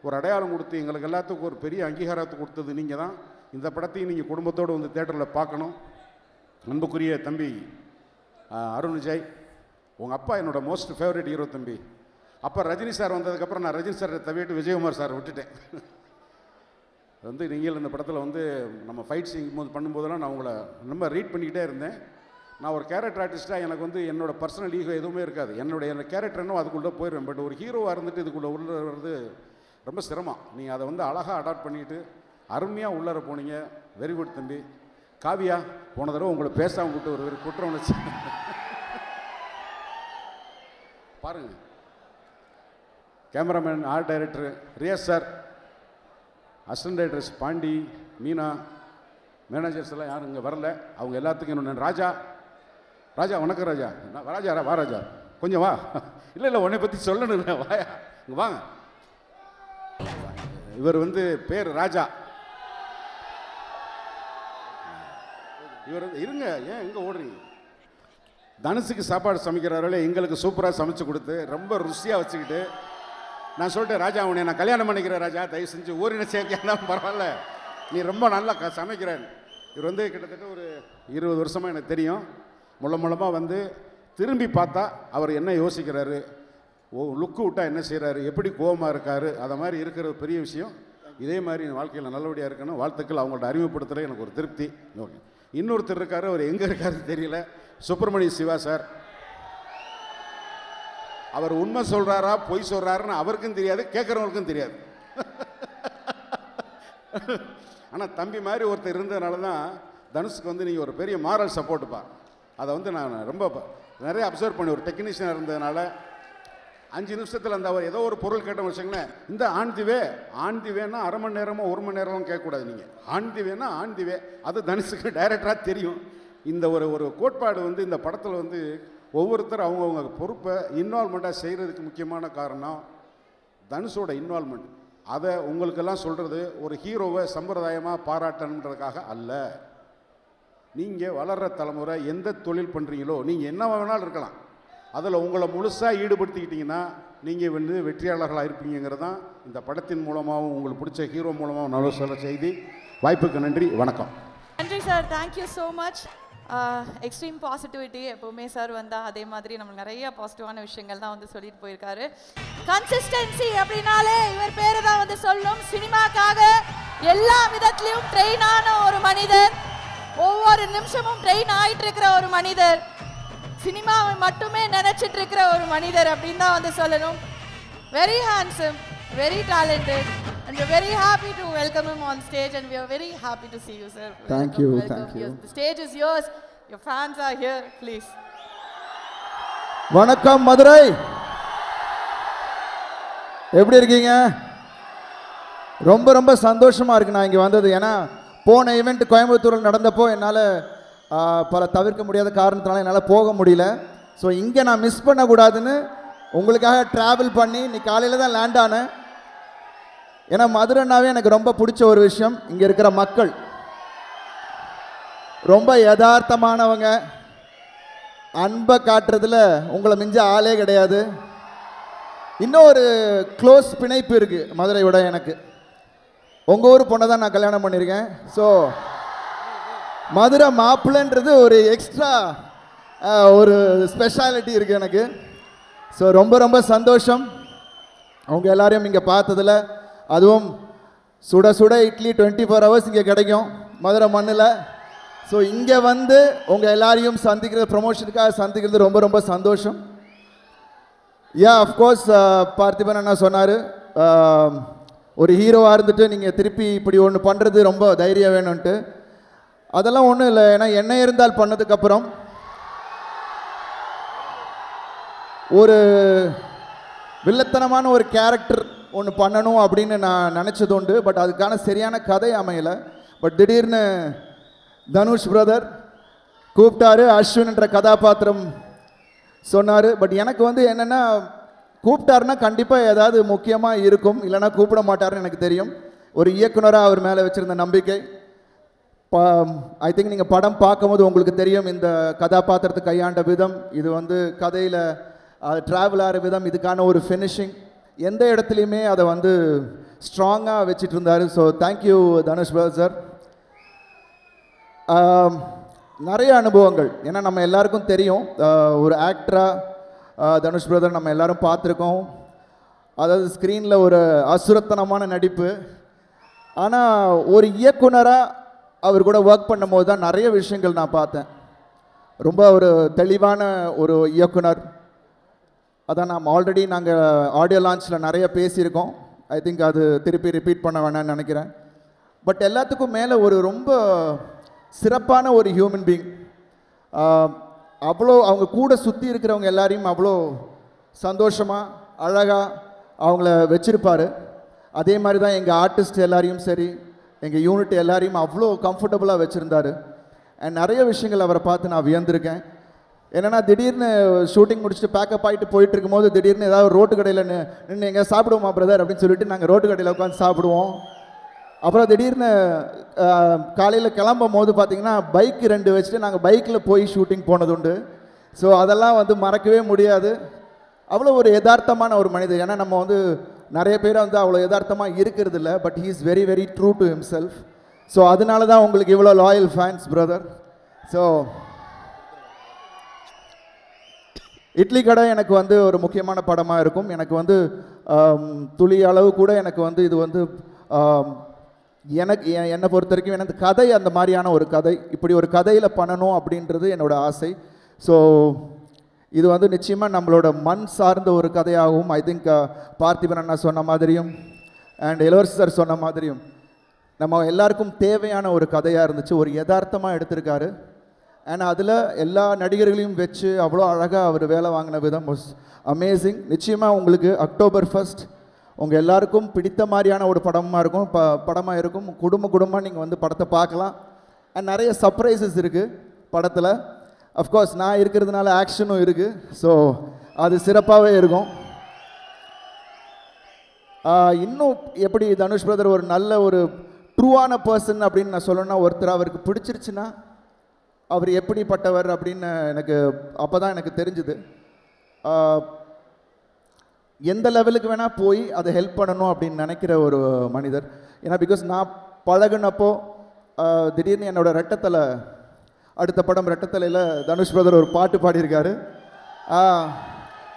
ஒரு அடையாளம் கொடுத்து எங்களுக்கு எல்லாத்துக்கும் ஒரு பெரிய அங்கீகாரத்தை கொடுத்தது நீங்கள் தான். இந்த படத்தையும் நீங்கள் குடும்பத்தோடு வந்து தேட்டரில் பார்க்கணும். அன்புக்குரிய தம்பி அருண் விஜய், உங்கள் அப்பா என்னோட மோஸ்ட் ஃபேவரட் ஹீரோ தம்பி. அப்போ ரஜினி சார் வந்ததுக்கப்புறம் நான் ரஜினி சாரை தவிட்டு விஜயகுமார் சார் விட்டுட்டேன். வந்து நீங்கள் இந்த படத்தில் வந்து நம்ம ஃபைட் சீன் போது பண்ணும்போதெல்லாம் நான் உங்களை ரொம்ப ரீட் பண்ணிக்கிட்டே இருந்தேன். நான் ஒரு கேரக்டர் ஆர்டிஸ்ட்டாக எனக்கு வந்து என்னோடய பர்சனல் ஈகோ எதுவுமே இருக்காது. என்னோட கேரக்டர் என்னவோ அதுக்குள்ளே போயிடுவேன். பட் ஒரு ஹீரோவாக இருந்துட்டு இதுக்குள்ளே உள்ள வர்றது ரொம்ப சிரமம். நீங்கள் அதை வந்து அழகாக அடாப்ட் பண்ணிவிட்டு அருமையாக உள்ளர போனீங்க. வெரி குட் தம்பி. காவியா, போன தடவை உங்களை பேசாமல் விட்டு ஒரு குற்றம் உணர்ச்சி பாருங்கள். Cameraman, art director Riyaz sir, assistant directors Pandi, Meena, managers எல்லாம் யாரும் இங்கே வரல. அவங்க எல்லாத்துக்கும் இன்னொன்று ராஜா. ராஜா வணக்கம். ராஜா ராஜா வா ராஜா, கொஞ்சம் வா. இல்லை உன்னை பற்றி சொல்லணும் இல்லை, வாயா இங்கே வாங்க. இவர் வந்து பேர் ராஜா. இவர் வந்து இருங்க, ஏன் எங்கே ஓடுறீங்க? தனுஷுக்கு சாப்பாடு சமைக்கிறாரோல எங்களுக்கு சூப்பராக சமைச்சு கொடுத்து ரொம்ப ருசியாக வச்சுக்கிட்டு நான் சொல்லிட்டேன், ராஜா உன்னை நான் கல்யாணம் பண்ணிக்கிறேன் ராஜா, தயவு செஞ்சு ஊரின சேர்க்கையாலும் பரவாயில்ல, நீ ரொம்ப நல்லா சமைக்கிறேன். இவர் வந்து கிட்டத்தட்ட ஒரு 20 வருஷமாக எனக்கு தெரியும். மூலமாக வந்து திரும்பி பார்த்தா அவர் என்ன யோசிக்கிறாரு, லுக்கு விட்டால் என்ன செய்கிறாரு, எப்படி கோபமாக இருக்கார், அதை மாதிரி இருக்கிற பெரிய விஷயம். இதே மாதிரி என் வாழ்க்கையில் நல்லபடியாக இருக்கணும். வாழ்த்துக்கள். அவங்கள்ட்ட அறிமுகப்படுத்துகிற எனக்கு ஒரு திருப்தி. ஓகே, இன்னொருத்தர் இருக்கார், அவர் எங்கே இருக்காருன்னு தெரியல. சுப்பிரமணிய சிவா சார். அவர் உண்மை சொல்கிறாரா பொய் சொல்கிறாருன்னு அவருக்கும் தெரியாது, கேட்குறவங்களுக்கும் தெரியாது. ஆனால் தம்பி மாதிரி ஒருத்தர் இருந்ததுனால தான் தனுஷுக்கு வந்து நீங்கள் ஒரு பெரிய மாரல் சப்போர்ட்டுப்பா. அதை வந்து நான் ரொம்ப நிறைய அப்சர்வ் பண்ணி, ஒரு டெக்னீஷியனாக இருந்ததுனால 5 நிமிஷத்தில் அந்த அவர் ஏதோ ஒரு பொருள் கேட்டோம்னு வச்சுங்களேன், இந்த ஆண்திவேன்னா அரை மணி நேரமோ 1 மணி நேரமும் கேட்கக்கூடாது. நீங்கள் ஆண்திவேன்னா ஆண்திவே, அது தனுஷுக்கு டைரக்டராக தெரியும். இந்த ஒரு கோட்பாடு வந்து இந்த படத்தில் வந்து ஒவ்வொருத்தரும் அவங்கவுங்க பொறுப்பை இன்வால்மெண்ட்டாக செய்கிறதுக்கு முக்கியமான காரணம் தனுஷோட இன்வால்மெண்ட். அதை உங்களுக்கெல்லாம் சொல்கிறது ஒரு ஹீரோவை சம்பிரதாயமாக பாராட்டணுன்றதுக்காக அல்ல. நீங்கள் வளர்கிற தலைமுறை எந்த தொழில் பண்ணுறீங்களோ, நீங்கள் என்ன வேணாலும் இருக்கலாம், அதில் உங்களை முழுசாக ஈடுபடுத்திக்கிட்டிங்கன்னா நீங்கள் வந்து வெற்றியாளர்களாக இருப்பீங்கிறது தான் இந்த படத்தின் மூலமாகவும் உங்களுக்கு பிடிச்ச ஹீரோ மூலமாகவும் நல்ல சொல்ல செய்தி. வாய்ப்புக்கு நன்றி, வணக்கம். நன்றி sir, thank you so much. Extreme positivity எப்போவுமே சார் வந்தால் அதே மாதிரி நம்ம நிறைய பாசிட்டிவான விஷயங்கள் தான் வந்து சொல்லிட்டு போயிருக்காரு. கன்சிஸ்டன்சி அப்படின்னாலே இவர் பேரை தான் வந்து சொல்லும். சினிமாக்காக எல்லா விதத்திலையும் ட்ரெயின் ஆன ஒரு மனிதர், ஒவ்வொரு நிமிஷமும் ட்ரெயின் ஆகிட்டு இருக்கிற ஒரு மனிதர், சினிமாவை மட்டுமே நினைச்சிட்டு இருக்கிற ஒரு மனிதர் அப்படின்னு தான் வந்து சொல்லணும். Very handsome, very talented, and we're very happy to welcome him on stage, and we are very happy to see you, sir. Thank you, thank you. The stage is yours. Your fans are here, please. வணக்கம் மதுரை, எப்படி இருக்கீங்க? ரொம்ப ரொம்ப சந்தோஷமாக இருக்குது நான் இங்கே வந்தது. ஏன்னா போன ஈவெண்ட் கோயம்புத்தூரில் நடந்தப்போ என்னால் பல தவிர்க்க முடியாத காரணத்தினால என்னால் போக முடியல. ஸோ இங்கே நான் மிஸ் பண்ணக்கூடாதுன்னு உங்களுக்காக ட்ராவல் பண்ணி இன்னைக்கு காலையில் தான் லேண்ட் ஆனேன். ஏன்னா மதுரைனாவே எனக்கு ரொம்ப பிடிச்ச ஒரு விஷயம், இங்கே இருக்கிற மக்கள் ரொம்ப யதார்த்தமானவங்க, அன்பை காட்டுறதுல உங்களை மிஞ்ச ஆளே கிடையாது. இன்னும் ஒரு க்ளோஸ் பிணைப்பு இருக்குது மதுரையோட எனக்கு. உங்கள் ஊர் பொண்ணை தான் நான் கல்யாணம் பண்ணியிருக்கேன். ஸோ மதுரை மாப்பிள்ளைன்றது ஒரு எக்ஸ்ட்ரா ஒரு ஸ்பெஷாலிட்டி இருக்குது எனக்கு. ஸோ ரொம்ப ரொம்ப சந்தோஷம் அவங்க எல்லாரையும் இங்கே பார்த்ததில். அதுவும் சுட சுட இட்லி 24 hours இங்கே கிடைக்கும் மதுரை மண்ணில். ஸோ இங்கே வந்து உங்கள் எல்லாரையும் சந்திக்கிறது, ப்ரொமோஷனுக்காக சந்திக்கிறது ரொம்ப ரொம்ப சந்தோஷம். அஃப்கோர்ஸ் பார்த்திபன் அண்ணா சொன்னார், ஒரு ஹீரோவாக இருந்துட்டு நீங்கள் திருப்பி இப்படி ஒன்று பண்ணுறது ரொம்ப தைரியம் வேணும்ன்ட்டு. அதெல்லாம் ஒன்றும் இல்லை. ஏன்னா என்ன இருந்தால் பண்ணதுக்கப்புறம் ஒரு வில்லத்தனமான ஒரு கேரக்டர் ஒன்று பண்ணணும் அப்படின்னு நான் நினச்சது உண்டு. பட் அதுக்கான சரியான கதை அமையலை. பட் திடீர்னு தனுஷ் பிரதர் கூப்பிட்டாரு, அஸ்வின் என்ற கதாபாத்திரம் சொன்னார். பட் எனக்கு வந்து என்னென்னா, கூப்பிட்டாருன்னா கண்டிப்பாக ஏதாவது முக்கியமாக இருக்கும், இல்லைனா கூப்பிட மாட்டாருன்னு எனக்கு தெரியும். ஒரு இயக்குனராக அவர் மேலே வச்சுருந்த நம்பிக்கை. ஐ திங்க் நீங்கள் படம் பார்க்கும்போது உங்களுக்கு தெரியும் இந்த கதாபாத்திரத்தை கையாண்ட விதம், இது வந்து கதையில் ட்ராவல் ஆகிற விதம், இதுக்கான ஒரு ஃபினிஷிங், எந்த இடத்துலையுமே அதை வந்து ஸ்ட்ராங்காக வச்சுட்டு இருந்தார். So thank you Dhanush brother sir. நிறைய அனுபவங்கள், ஏன்னா நம்ம எல்லாருக்கும் தெரியும் ஒரு ஆக்டராக தனுஷ் பிரதர் நம்ம எல்லாரும் பார்த்துருக்கோம். அதாவது ஸ்க்ரீனில் ஒரு அசுரத்தனமான நடிப்பு. ஆனால் ஒரு இயக்குனராக அவர் கூட ஒர்க் பண்ணும்போது தான் நிறைய விஷயங்கள் நான் பார்த்தேன். ரொம்ப ஒரு தெளிவான ஒரு இயக்குனர். அதான் நாங்கள் ஆடியோ லான்ச்சில் நிறைய பேசியிருக்கோம். ஐ திங்க் அது திருப்பி ரிப்பீட் பண்ண வேணாம்னு நினைக்கிறேன். பட் எல்லாத்துக்கும் மேலே ஒரு ரொம்ப சிறப்பான ஒரு ஹியூமன் பீயிங். அவ்வளோ அவங்க கூட சுற்றி இருக்கிறவங்க எல்லாரையும் அவ்வளோ சந்தோஷமாக அழகாக அவங்கள வச்சுருப்பார். அதே மாதிரி தான் எங்கள் ஆர்டிஸ்ட் எல்லாரையும் சரி, எங்கள் யூனிட் எல்லாரையும் அவ்வளோ கம்ஃபர்டபுளாக வச்சுருந்தார். அண்ட் நிறைய விஷயங்கள் அவரை பார்த்து நான் வியந்திருக்கேன். என்னென்னா, திடீர்னு ஷூட்டிங் முடிச்சுட்டு பேக்கப் ஆகிட்டு போயிட்டு இருக்கும்போது திடீர்னு ஏதாவது ரோட்டு கடையில் நின்று எங்கே சாப்பிடுவோமா பிரதர் அப்படின்னு சொல்லிட்டு நாங்கள் ரோட்டு கடையில் உட்காந்து சாப்பிடுவோம். அப்புறம் திடீர்னு காலையில் கிளம்பும் போது பார்த்திங்கன்னா பைக் 2 வச்சுட்டு நாங்கள் பைக்கில் போய் ஷூட்டிங் போனது உண்டு. ஸோ அதெல்லாம் வந்து மறக்கவே முடியாது. அவ்வளோ ஒரு யதார்த்தமான ஒரு மனிதர். ஏன்னா நம்ம வந்து நிறைய பேர் வந்து அவ்வளோ யதார்த்தமாக இருக்கிறது இல்லை. But he is very very true to himself. So அதனால தான் உங்களுக்கு இவ்வளோ loyal fans brother. So idli கடை எனக்கு வந்து ஒரு முக்கியமான படமாக இருக்கும். எனக்கு வந்து துளி அளவு கூட எனக்கு வந்து இது வந்து என்னை பொறுத்த வரைக்கும் எனக்கு கதை அந்த மாதிரியான ஒரு கதை, இப்படி ஒரு கதையில் பண்ணணும் அப்படின்றது என்னோடய ஆசை. ஸோ இது வந்து நிச்சயமாக நம்மளோட மண் சார்ந்த ஒரு கதையாகவும், ஐ திங்க் பார்த்திபன் அண்ணா சொன்ன மாதிரியும் அண்ட் இளவரசி சார் சொன்ன மாதிரியும் நம்ம எல்லாருக்கும் தேவையான ஒரு கதையாக இருந்துச்சு. ஒரு யதார்த்தமாக எடுத்திருக்காரு. அண்ட் அதில் எல்லா நடிகர்களையும் வச்சு அவ்வளோ அழகாக அவர் வேலை வாங்கின விதம் வாஸ் அமேசிங். நிச்சயமாக உங்களுக்கு October 1 உங்கள் எல்லாருக்கும் பிடித்த மாதிரியான ஒரு படமாக இருக்கும். குடும்பமாக நீங்கள் வந்து படத்தை பார்க்கலாம். அண்ட் நிறைய சர்ப்ரைசஸ் இருக்குது படத்தில். அஃப்கோர்ஸ் நான் இருக்கிறதுனால ஆக்ஷனும் இருக்குது. ஸோ அது சிறப்பாகவே இருக்கும். இன்னும் எப்படி தனுஷ் பிரதர் ஒரு நல்ல ஒரு ட்ரூவான பர்சன் அப்படின்னு நான் சொல்லணும்னா, ஒருத்தர் அவருக்கு பிடிச்சிருச்சுன்னா அவர் எப்படிப்பட்டவர் அப்படின்னு எனக்கு அப்போ தான் எனக்கு தெரிஞ்சுது. எந்த லெவலுக்கு வேணால் போய் அதை ஹெல்ப் பண்ணணும் அப்படின்னு நினைக்கிற ஒரு மனிதர். ஏன்னா பிகாஸ் நான் பழகுனப்போ திடீர்னு என்னோடய ரெட்டத்தில் அடுத்த படம் ரெட்டத்தலையில் தனுஷ் பிரதர் ஒரு பாட்டு பாடியிருக்காரு.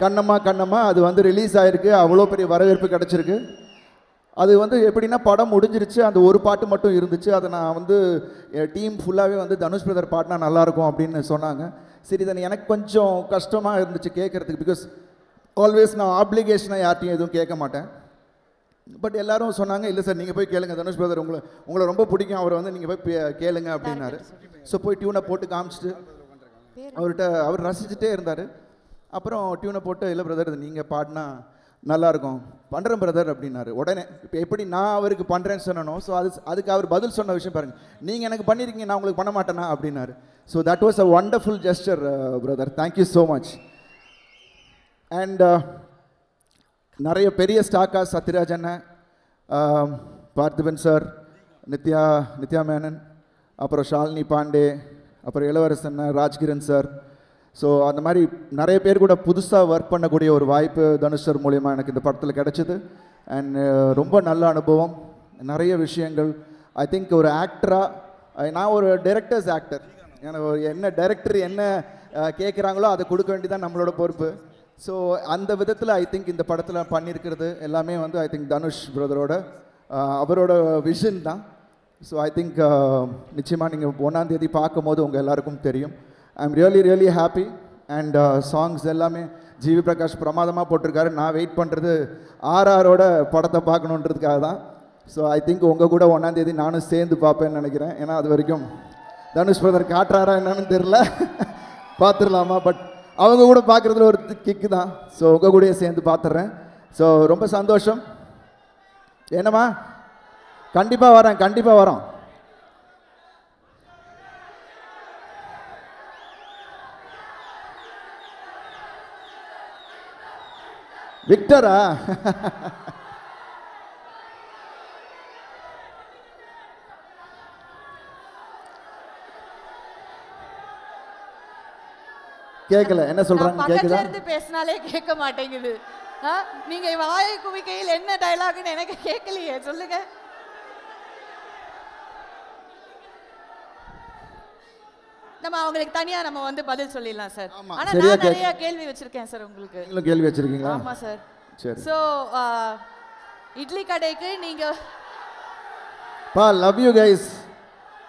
கண்ணம்மா கண்ணம்மா அது வந்து ரிலீஸ் ஆகிருக்கு, அவ்வளோ பெரிய வரவேற்பு கிடச்சிருக்கு. அது வந்து எப்படின்னா படம் முடிஞ்சிருச்சு, அந்த ஒரு பாட்டு மட்டும் இருந்துச்சு. அதை நான் வந்து டீம் ஃபுல்லாகவே வந்து தனுஷ் பிரதர் பாடினா நல்லாயிருக்கும் அப்படின்னு சொன்னாங்க. சரி தானே, எனக்கு கொஞ்சம் கஷ்டமாக இருந்துச்சு கேட்குறதுக்கு. பிகாஸ் ஆல்வேஸ் நான் ஆப்ளிகேஷனாக யார்ட்டையும் எதுவும் கேட்க மாட்டேன். பட் எல்லாரும் சொன்னாங்க, இல்லை சார் நீங்கள் போய் கேளுங்க, தனுஷ் பிரதர் உங்களை ரொம்ப பிடிக்கும், அவரை வந்து நீங்கள் போய் கேளுங்க அப்படின்னாரு. ஸோ போய் டியூனை போட்டு காமிச்சிட்டு அவர் ரசிச்சுட்டே இருந்தார். அப்புறம் டியூனை போட்டு, இல்லை பிரதர் நீங்கள் பாடினா நல்லாயிருக்கும், பண்ணுறேன் பிரதர் அப்படின்னாரு. உடனே இப்போ எப்படி நான் அவருக்கு பண்ணுறேன்னு சொன்னனோ, ஸோ அதுக்கு அவர் பதில் சொன்ன விஷயம் பாருங்கள், நீங்கள் எனக்கு பண்ணியிருக்கீங்க, நான் உங்களுக்கு பண்ண மாட்டேனா அப்படின்னாரு. So that was a wonderful gesture brother, thank you so much. And நிறைய பெரிய ஸ்டாக்கா சத்யராஜ் அண்ணன், பார்த்திபன் சார், நித்யா மேனன், அப்புறம் ஷாலினி பாண்டே, அப்புறம் இளவரசன் ராஜ்கிரண் சார். ஸோ அந்த மாதிரி நிறைய பேர் கூட புதுசாக ஒர்க் பண்ணக்கூடிய ஒரு வாய்ப்பு தனுஷ் சார் மூலிமா எனக்கு இந்த படத்தில் கிடச்சிது. அண்ட் ரொம்ப நல்ல அனுபவம், நிறைய விஷயங்கள். ஐ திங்க் ஒரு ஆக்டராக, நான் ஒரு டைரக்டர்ஸ் ஆக்டர், எனக்கு என்ன டைரக்டர் என்ன கேட்குறாங்களோ அதை கொடுக்க வேண்டியதான் நம்மளோட பொறுப்பு. ஸோ அந்த விதத்தில் ஐ திங்க் இந்த படத்தில் பண்ணியிருக்கிறது எல்லாமே வந்து ஐ திங்க் தனுஷ் பிரதரோட அவரோட விஷன் தான். ஸோ ஐ திங்க் நிச்சயமாக நீங்கள் 1ஆம் தேதி பார்க்கும் போது உங்கள் எல்லாருக்கும் தெரியும். I am really happy. And songs எல்லாமே ஜிவி பிரகாஷ் பிரமாதமாக போட்டிருக்காரு. நான் வெயிட் பண்ணுறது ஆர்ஆரோட படத்தை பார்க்கணுன்றதுக்காக தான். ஸோ ஐ திங்க் உங்கள் கூட 1ஆம் தேதி நானும் சேர்ந்து பார்ப்பேன்னு நினைக்கிறேன். ஏன்னா அது வரைக்கும் தனுஷ் பிரதர் காட்டுறாரா என்னன்னு தெரில, பார்த்துடலாமா, பட் அவங்க கூட பார்க்குறதுல ஒரு கிக்கு தான். ஸோ உங்கள் கூடயே சேர்ந்து பார்த்துட்றேன். ஸோ ரொம்ப சந்தோஷம். என்னம்மா, கண்டிப்பாக வரோம். விக்டரா? கேட்கல, என்ன சொல்றாங்க? கேக்குதா? இருந்து பேசினாலே கேட்க மாட்டேங்குது. நீங்க வாயை குவிக்கையில் என்ன டயலாக்னு எனக்கு கேட்கலையே, சொல்லுங்க. நம்ம அவங்களுக்கு தனியா நம்ம வந்து பதில் சொல்லிடலாம் சார். ஆனா நான் நிறைய கேள்வி வச்சிருக்கேன் சார் உங்களுக்கு. நீங்களும் கேள்வி வச்சிருக்கீங்களா? ஆமா சார். சரி. சோ இட்லி கடைக்கு நீங்க லவ் யூ கைஸ்.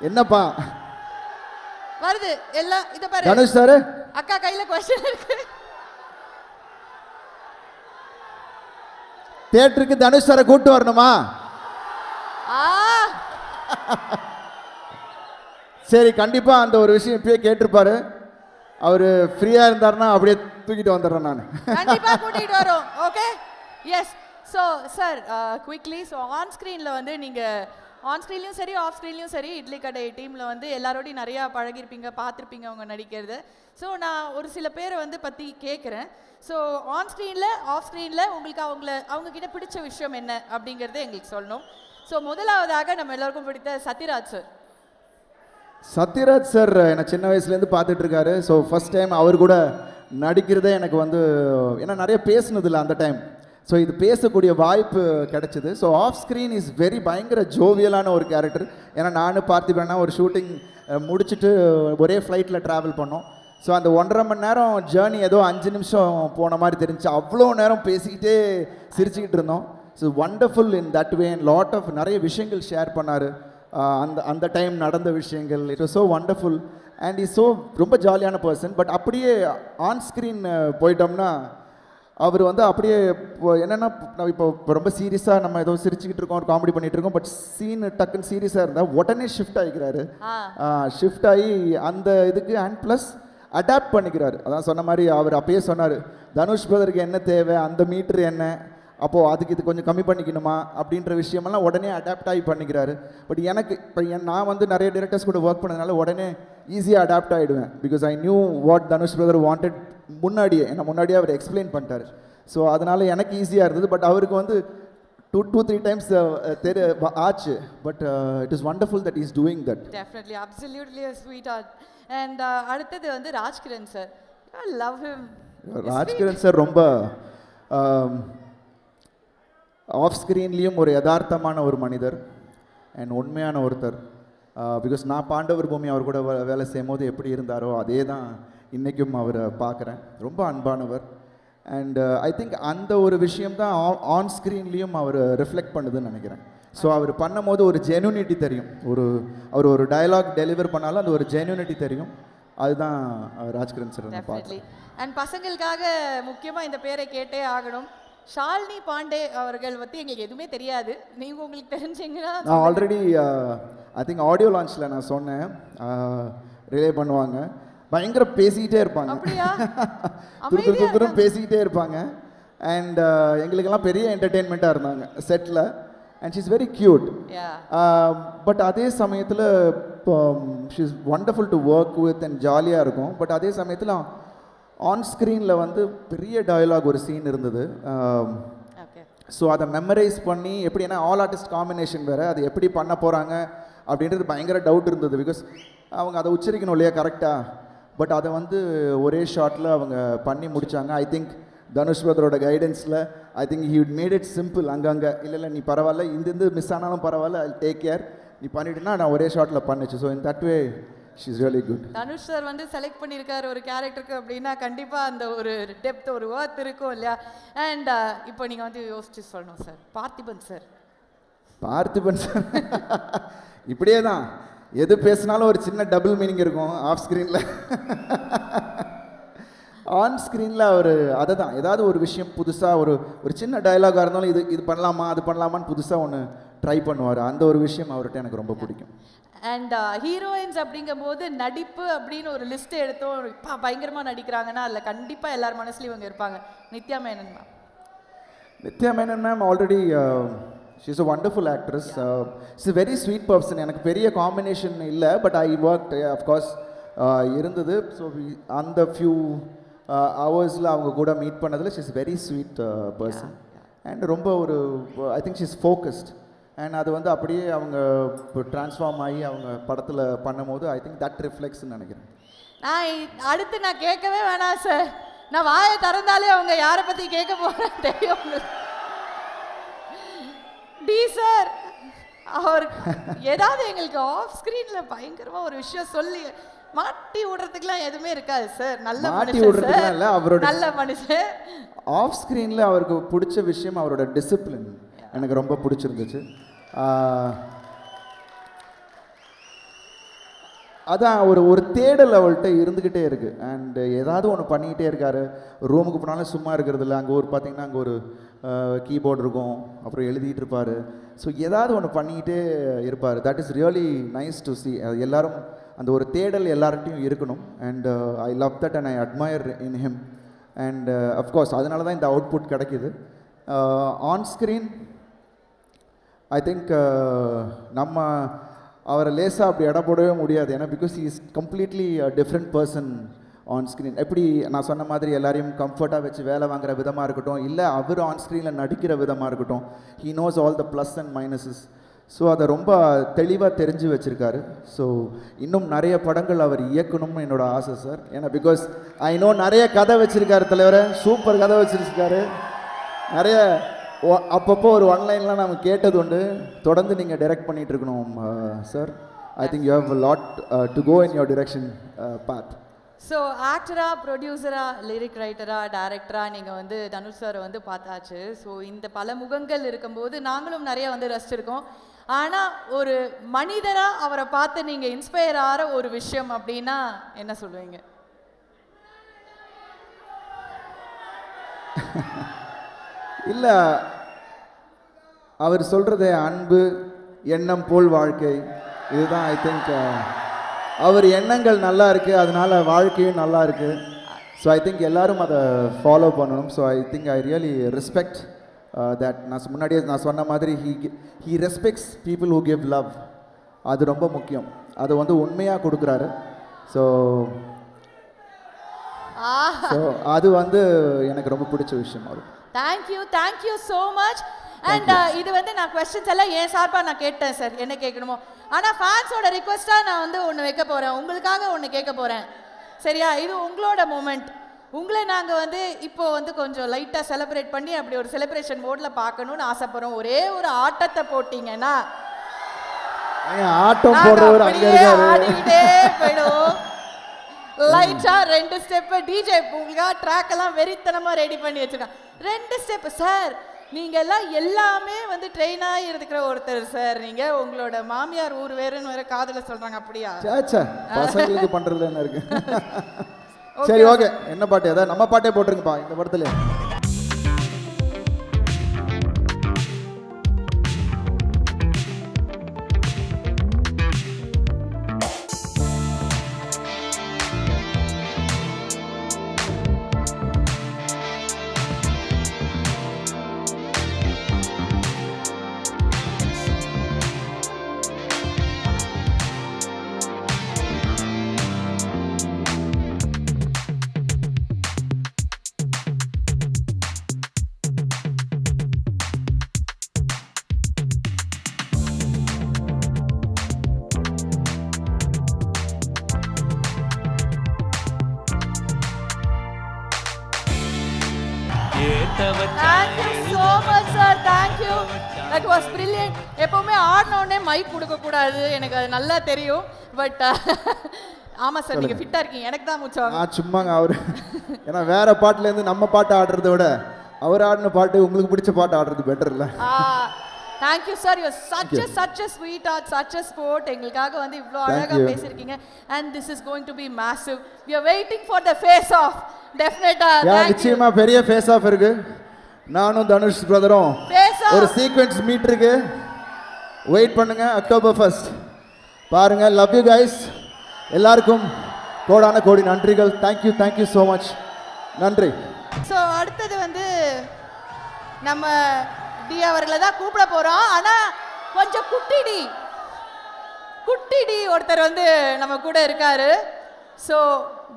என்னப்பா வருது எல்லாம் இத பாரு. தனுஷ் சார் அக்கா கையில क्वेश्चन இருக்கு. தியேட்டருக்கு தனுஷ் சாரை கூட்டி வரணுமா? சரி, கண்டிப்பா அந்த ஒரு விஷயம் இப்பயே கேட்டிருப்பாரு. அவர் ஃப்ரீயா இருந்தாருன்னா அப்படியே தூக்கிட்டு வந்துடுறேன் நான். கண்டிப்பா கூட்டிட்டு வரோம். Okay, yes. So sir quickly, so on ஸ்க்ரீனில் வந்து நீங்கள் ஆன் ஸ்க்ரீன்லையும் சரி ஆஃப் ஸ்க்ரீன்லையும் சரி இட்லி கடை டீமில் வந்து எல்லாரோடையும் நிறையா பழகிருப்பீங்க, பார்த்துருப்பீங்க அவங்க நடிக்கிறது. ஸோ நான் ஒரு சில பேரை வந்து பற்றி கேட்குறேன். ஸோ ஆன் ஸ்க்ரீனில் ஆஃப் ஸ்க்ரீனில் உங்களுக்கு அவங்கக்கிட்ட பிடிச்ச விஷயம் என்ன அப்படிங்கிறத எங்களுக்கு சொல்லணும். ஸோ முதலாவதாக நம்ம எல்லாருக்கும் பிடித்த சத்யராஜ் சார். சத்யராஜ் சார் என்னை சின்ன வயசுலேருந்து பார்த்துட்ருக்காரு. ஸோ ஃபஸ்ட் டைம் அவர் கூட நடிக்கிறதே எனக்கு வந்து, ஏன்னா நிறைய பேசுனதில்லை அந்த டைம். ஸோ இது பேசக்கூடிய வாய்ப்பு கிடச்சிது. ஸோ ஆஃப் ஸ்க்ரீன் இஸ் பயங்கர ஜோவியலான ஒரு கேரக்டர். ஏன்னா நானும் பார்த்திபன்னா ஒரு ஷூட்டிங் முடிச்சுட்டு ஒரே ஃப்ளைட்டில் ட்ராவல் பண்ணோம். ஸோ அந்த 1.5 மணி நேரம் ஜேர்னி ஏதோ 5 நிமிஷம் போன மாதிரி தெரிஞ்சு அவ்வளோ நேரம் பேசிக்கிட்டே சிரிச்சுக்கிட்டு இருந்தோம். So wonderful in that way. And lot of நிறைய விஷயங்கள் ஷேர் பண்ணார். அந்த டைம் நடந்த விஷயங்கள், it was so wonderful. And is so ரொம்ப ஜாலியான பர்சன். பட் அப்படியே ஆன் ஸ்க்ரீன் போயிட்டோம்னா அவர் வந்து அப்படியே என்னென்னா, இப்போ ரொம்ப சீரியஸாக நம்ம ஏதோ சிரிச்சுக்கிட்டு இருக்கோம், ஒரு காமெடி பண்ணிகிட்டு இருக்கோம். பட் சீன் டக்குன்னு சீரியஸாக இருந்தால் உடனே ஷிஃப்ட் ஆகிக்கிறாரு. ஷிஃப்ட் ஆகி அந்த இதுக்கு அண்ட் ப்ளஸ் அடாப்ட் பண்ணிக்கிறாரு. அதான் சொன்ன மாதிரி அவர் அப்பயே சொன்னார், தனுஷ் பிரதருக்கு என்ன தேவை, அந்த மீட்ரு என்ன, அப்போது அதுக்கு இது கொஞ்சம் கம்மி பண்ணிக்கணுமா அப்படின்ற விஷயமெல்லாம் உடனே அடாப்ட் ஆகி பண்ணிக்கிறாரு. பட் எனக்கு இப்போ நான் வந்து நிறைய டிரெக்டர்ஸ் கூட ஒர்க் பண்ணதுனால உடனே ஈஸியாக அடாப்ட் ஆகிடுவேன். Because I knew what Dhanush brother wanted முன்னாடியே அவர் எக்ஸ்பிளைன் பண்ணிட்டார். ஸோ அதனால் எனக்கு ஈஸியாக இருந்தது. பட் அவருக்கு வந்து 2-3 டைம்ஸ் ஆச்சு. But it is wonderful that is doing that. Definitely, absolutely a sweetheart. And அடுத்தது வந்து Rajkiran sir. I love him. Rajkiran sir ரொம்ப ஆஃப் ஸ்க்ரீன்லேயும் ஒரு யதார்த்தமான ஒரு மனிதர் அண்ட் உண்மையான ஒருத்தர். பிகாஸ் நான் பாண்டவர் பூமி அவர் கூட வேலை செய்யும் போது எப்படி இருந்தாரோ அதே தான் இன்றைக்கும் அவரை பார்க்குறேன். ரொம்ப அன்பானவர். அண்ட் ஐ திங்க் அந்த ஒரு விஷயம் தான் ஆன் ஸ்க்ரீன்லேயும் அவர் ரிஃப்ளெக்ட் பண்ணுதுன்னு நினைக்கிறேன். ஸோ அவர் பண்ணும்போது ஒரு ஜென்யூனிட்டி தெரியும். அவர் ஒரு டயலாக் டெலிவர் பண்ணாலும் அந்த ஒரு ஜென்யூனிட்டி தெரியும். அதுதான் ராஜ்கிரண் சார் பார்த்து. அண்ட் பசங்களுக்காக முக்கியமாக இந்த பேரை கேட்டே ஆகணும். ஷாலினி பாண்டே அவர்கள் பற்றி எங்களுக்கு எதுவுமே தெரியாது. நீங்கள் உங்களுக்கு தெரிஞ்சிங்கன்னா நான் ஆல்ரெடி ஐ திங்க் ஆடியோ லான்ச்சில் நான் சொன்னேன், ரிலே பண்ணுவாங்க. பயங்கர பேசிக்கிட்டே இருப்பாங்க, துரு பேசிக்கிட்டே இருப்பாங்க. அண்ட் எங்களுக்கெல்லாம் பெரிய என்டர்டெயின்மெண்ட்டாக இருந்தாங்க settle. And she is very cute. But அதே சமயத்தில் she is wonderful to work with and ஜாலியாக இருக்கும். பட் அதே சமயத்தில் ஆன் ஸ்க்ரீனில் வந்து பெரிய டயலாக் ஒரு சீன் இருந்தது. ஸோ அதை மெமரைஸ் பண்ணி எப்படி, ஏன்னா ஆல் ஆர்டிஸ்ட் காம்பினேஷன் வேறு, அது எப்படி பண்ண போகிறாங்க அப்படின்றது பயங்கர டவுட் இருந்தது. பிகாஸ் அவங்க அதை உச்சரிக்கணும் இல்லையா கரெக்டாக. பட் அதை வந்து ஒரே ஷாட்டில் அவங்க பண்ணி முடித்தாங்க. ஐ திங்க் தனுஷ் பிரதரோட கைடன்ஸில் I think he made it simple. அங்கங்கே இல்லை நீ பரவாயில்ல, இந்த மிஸ் ஆனாலும் பரவாயில்ல, ஐ டேக் கேர், நீ பண்ணிட்டுனா நான் ஒரே ஷாட்டில் பண்ணிச்சு. So in that way she is really good. Dhanush sir வந்து செலக்ட் பண்ணியிருக்காரு ஒரு கேரக்டருக்கு அப்படின்னா கண்டிப்பாக அந்த ஒரு டெப்த், ஒரு ஒர்த் இருக்கும் இல்லையா. அண்ட் இப்போ நீங்கள் வந்து யோசிச்சு சொல்லணும் sir, Parthiban sir. Parthiban sir இப்படியே தான் எது பேசினாலும் ஒரு சின்ன டபுள் மீனிங் இருக்கும் ஆஃப் ஸ்க்ரீனில். ஆன் ஸ்க்ரீனில் அவர் அதை தான் ஏதாவது ஒரு விஷயம் புதுசாக ஒரு சின்ன டயலாகாக இருந்தாலும் இது பண்ணலாமா அது பண்ணலாமான்னு புதுசாக ஒன்று ட்ரை பண்ணுவார். அந்த ஒரு விஷயம் அவர்கிட்ட எனக்கு ரொம்ப பிடிக்கும். அண்ட் ஹீரோயின்ஸ் அப்படிங்கும்போது நடிப்பு அப்படின்னு ஒரு லிஸ்ட் எடுத்தோம், பயங்கரமாக நடிக்கிறாங்கன்னா அதில் கண்டிப்பாக எல்லார் மனசுலையும் இவங்க இருப்பாங்க. Nithya Menon ma'am. Nithya Menon ma'am already she is a wonderful actress. It's very sweet person. எனக்கு பெரிய காம்பினேஷன் இல்லை, பட் ஐ ஒர்க் அஃப்கோர்ஸ் இருந்தது. ஸோ அந்த ஃபியூ ஹவர்ஸில் அவங்க கூட மீட் பண்ணதில் she is very sweet person. And ரொம்ப ஒரு I think she is focused. And அது வந்து அப்படியே அவங்க இப்போ ட்ரான்ஸ்ஃபார்ம் ஆகி அவங்க படத்தில் பண்ணும் போது ஐ திங்க் தட் ரிஃப்ளெக்ட்ஸ்ன்னு நினைக்கிறேன். அடுத்து நான் கேட்கவே வேணாம் சார், நான் வாயை திறந்தாலே அவங்க யாரை பற்றி கேட்க போகிறேன் தெரியும். டி சார் அவர் ஏதாவது எங்களுக்கு ஆஃப் ஸ்க்ரீனில் பயங்கரமாக ஒரு விஷயம் சொல்லி மாட்டி விடுறதுக்குலாம் எதுவுமே இருக்காது சார். நல்ல மனுஷன், அவரோட நல்ல மனுஷன். ஆஃப் ஸ்க்ரீனில் அவருக்கு பிடிச்ச விஷயம் அவரோட டிசிப்ளின் எனக்கு ரொம்ப பிடிச்சிருந்துச்சு. அதான் ஒரு தேடல் அவள்கிட்ட இருந்துக்கிட்டே இருக்குது. அண்டு ஏதாவது ஒன்று பண்ணிக்கிட்டே இருக்கார். ரூமுக்கு போனாலும் சும்மா இருக்கிறது இல்லை. அங்கே பார்த்தீங்கன்னா அங்கே ஒரு கீபோர்டு இருக்கும், அப்புறம் எழுதிட்டு இருப்பார். ஸோ ஏதாவது ஒன்று பண்ணிக்கிட்டே இருப்பார். That is really nice to C. எல்லாரும் அந்த ஒரு தேடல் எல்லார்ட்டையும் இருக்கணும். And I love that and I admire in him. And of course அதனால தான் இந்த அவுட்புட் கிடைக்கிது. ஆன் ஸ்க்ரீன் ஐ திங்க் நம்ம அவரை லேசாக அப்படி இடம் போடவே முடியாது. ஏன்னா because he is completely different person on screen. எப்படி நான் சொன்ன மாதிரி எல்லாரையும் கம்ஃபர்ட்டாக வச்சு வேலை வாங்குற விதமாக இருக்கட்டும், இல்லை அவர் ஆன் ஸ்க்ரீனில் நடிக்கிற விதமாக இருக்கட்டும், he knows all the plus and minuses. So அதை ரொம்ப தெளிவாக தெரிஞ்சு வச்சுருக்காரு. ஸோ இன்னும் நிறைய படங்கள் அவர் இயக்கணும்னு என்னோடய ஆசை சார். ஏன்னா பிகாஸ் ஐ நோ நிறைய கதை வச்சுருக்காரு தலைவரை, சூப்பர் கதை வச்சுருக்காரு. நிறைய அப்பப்போ ஒரு ஒன்லைன்லாம் நம்ம கேட்டது உண்டு. தொடர்ந்து நீங்கள் டைரக்ட் பண்ணிகிட்டு இருக்கணும் sir. I think you have a lot to go in your direction path. So ஆக்டராக, ப்ரொடியூசராக, லிரிக் ரைட்டராக, டைரக்டராக நீங்கள் வந்து தனுஷ் சாரை வந்து பார்த்தாச்சு. ஸோ இந்த பல முகங்கள் இருக்கும்போது நாங்களும் நிறைய வந்து ரசிச்சிருக்கோம். ஆனால் ஒரு மனிதராக அவரை பார்த்து நீங்கள் இன்ஸ்பயர் ஆகிற ஒரு விஷயம் அப்படின்னா என்ன சொல்லுவீங்க? இல்லை, அவர் சொல்கிறது அன்பு, எண்ணம் போல் வாழ்க்கை, இதுதான். ஐ திங்க் அவர் எண்ணங்கள் நல்லா இருக்குது, அதனால வாழ்க்கையும் நல்லா இருக்குது. ஸோ ஐ திங்க் எல்லோரும் அதை ஃபாலோ பண்ணணும். So I think I really respect that. நான் முன்னாடியே நான் சொன்ன மாதிரி he respects people who give love. அது ரொம்ப முக்கியம். அதை வந்து உண்மையாக கொடுக்குறாரு. ஸோ அது வந்து எனக்கு ரொம்ப பிடிச்ச விஷயம். அவர் தேங்க்யூ ஸோ மச். அண்ட் இது வந்து நான் கொஸ்டின்ஸ் எல்லாம் என் சார்பாக நான் கேட்டேன் சார், என்ன கேட்கணுமோ. ஆனால் ஃபேன்ஸோட ரிக்வெஸ்ட்டாக நான் வந்து ஒன்று வைக்க போகிறேன், உங்களுக்காக ஒன்று கேட்க போகிறேன். சரியா? இது உங்களோட மூமெண்ட். உங்களை நாங்கள் வந்து இப்போ வந்து கொஞ்சம் லைட்டாக செலிப்ரேட் பண்ணி அப்படி ஒரு செலிப்ரேஷன் மோடில் பார்க்கணுன்னு ஆசைப்படுறோம். ஒரே ஒரு ஆட்டத்தை போட்டிங்கன்னா ஆட்டம் போடுறவர் அங்க இருக்காரு. ஆடிட்டே போயிடும். லைட்டா 2 ஸ்டெப் டிஜே உங்களுக்கு ட்ராக் எல்லாம் வெறித்தனமா ரெடி பண்ணி வச்சிருக்காங்க. 2 ஸ்டெப் சார். நீங்க எல்லாம் எல்லாமே வந்து ட்ரெயின் ஆகி இருக்கிற ஒருத்தர் சார். நீங்க உங்களோட மாமியார் ஊர் வேறுன்னு வேற காதுல சொல்றாங்க. அப்படியா? சேச்சா பசங்களுக்கு பண்றதுல என்ன இருக்கு? சரி ஓகே. என்ன பாட்டு? ஏதாவது நம்ம பாட்டே போட்டுருங்கப்பா இந்த படத்துல. Thank you so much sir. Thank you. That was brilliant. எப்பவுமே ஆடனோடனே மைக் கொடுக்க கூடாது, எனக்கு அது நல்லா தெரியும். பட் ஆமா சார், நீங்க ஃபிட்டா இருக்கீங்க. எனக்கு தான் மூச்சம். சும்மாங்க அவரு. ஏன்னா வேற பாட்டுல இருந்து நம்ம பாட்டு ஆடுறதை விட அவர் ஆடின பாட்டு உங்களுக்கு பிடிச்ச பாட்டு ஆடுறது பெட்டர் இல்ல? Thank you sir. You are such a sweetheart, such a sport. எங்களுக்காக வந்து இவ்ளோ அழகா பேசிருக்கீங்க. And this is going to be massive. We are waiting for the face off. Definitely. நிச்சயமா பெரிய ஃபேஸ் ஆஃப் இருக்கு. நானும் தனுஷ் பிரதரும் ஒரு சீக்வென்ஸ் மீட் இருக்கு. வெயிட் பண்ணுங்க. October 1st பாருங்க. Love you guys. எல்லாருக்கும் கோடான கோடி நன்றிகள். Thank you so much. நன்றி. ஸோ அடுத்தது வந்து நம்ம டி அவர்களை தான் கூப்பிட போகிறோம். ஆனால் கொஞ்சம் குட்டி டி ஒருத்தர் வந்து நம்ம கூட இருக்காரு. ஸோ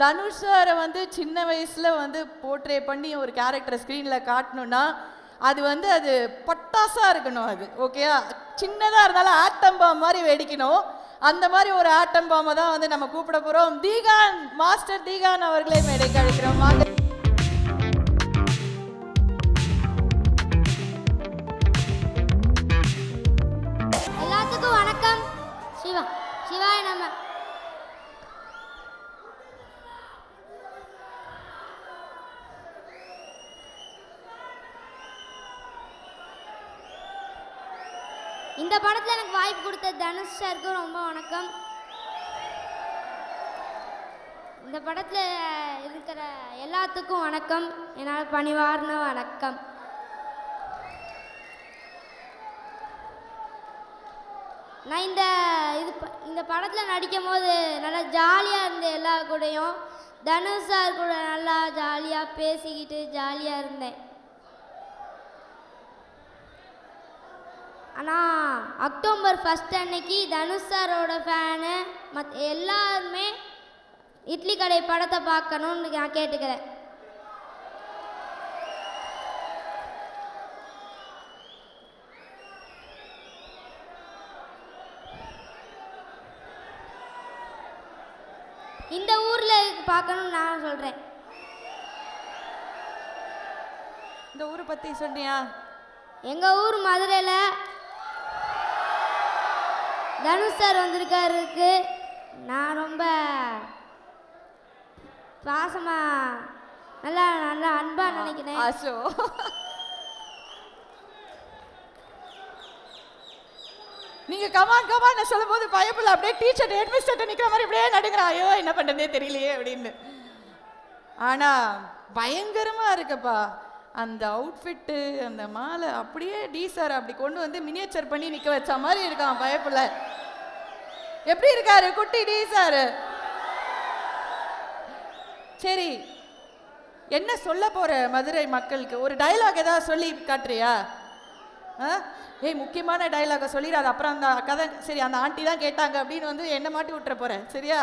தனுஷ் சாரை வந்து சின்ன வயசில் வந்து போர்ட்ரே பண்ணி ஒரு கேரக்டரை ஸ்க்ரீனில் காட்டணுன்னா அது பட்டாசாக இருக்கணும். அது ஓகேயா? சின்னதாக இருந்தாலும் ஆட்டம் பாம் மாதிரி வெடிக்கணும். அந்த மாதிரி ஒரு ஆட்டம் பாமை தான் வந்து நம்ம கூப்பிட போகிறோம். தீகான், மாஸ்டர் தீகான் அவர்களே மேடைக்கு அழைக்கிறோம். எல்லாத்துக்கும் வணக்கம். சிவாய நம்ம இந்த படத்தில் எனக்கு வாய்ப்பு கொடுத்த தனுஷ் சாருக்கு ரொம்ப வணக்கம். இந்த படத்தில் இருக்கிற எல்லாத்துக்கும் வணக்கம். என்னால் பணிவார்ந்த வணக்கம். நான் இந்த படத்தில் நடிக்கும் போது நல்லா ஜாலியாக இருந்தேன். எல்லா கூடயும் தனுஷ் சார் கூட நல்லா ஜாலியாக பேசிக்கிட்டு ஜாலியாக இருந்தேன். ஆனால் October 1st அன்னைக்கு தனுஷ் சாரோட ஃபேனு எல்லாருமே இட்லி கடை படத்தை பார்க்கணுன்னு நான் கேட்டுக்கிறேன். இந்த ஊரில் பார்க்கணும்னு நான் சொல்கிறேன். இந்த ஊரை பற்றி சொன்னியா? எங்கள் ஊர் மதுரையில் தனுஷ் சார் வந்திருக்காருக்கு. நான் ரொம்ப பாசமாக நல்லா அன்பாக நினைக்கிறேன். ஆசோ நீங்க கமான் சொல்லும் போது பயப்படல. அப்படியே டீச்சர் ஹெட்மிஸ்டர் நிக்கிற மாதிரி அப்படியே நடுங்கிறான். ஐயோ என்ன பண்றதே தெரியலையே அப்படின்னு. ஆனா பயங்கரமா இருக்குப்பா அந்த அவுட்ஃபிட்டு, அந்த மாலை. அப்படியே டி சார் அப்படி கொண்டு வந்து மினியேச்சர் பண்ணி நிக்க வச்ச மாதிரி இருக்கான் பயப்படல. எப்படி இருக்காரு குட்டி டி சார்? சரி, என்ன சொல்ல போற மதுரை மக்களுக்கு? ஒரு டைலாக் ஏதாவது சொல்லி காட்டுறியா? ஏய் முக்கியமான டைலாக சொல்லிடாது. அப்புறம் அந்த கதை சரி அந்த ஆண்டி தான் கேட்டாங்க அப்படின்னு வந்து என்ன மாட்டி விட்டுற போறேன். சரியா?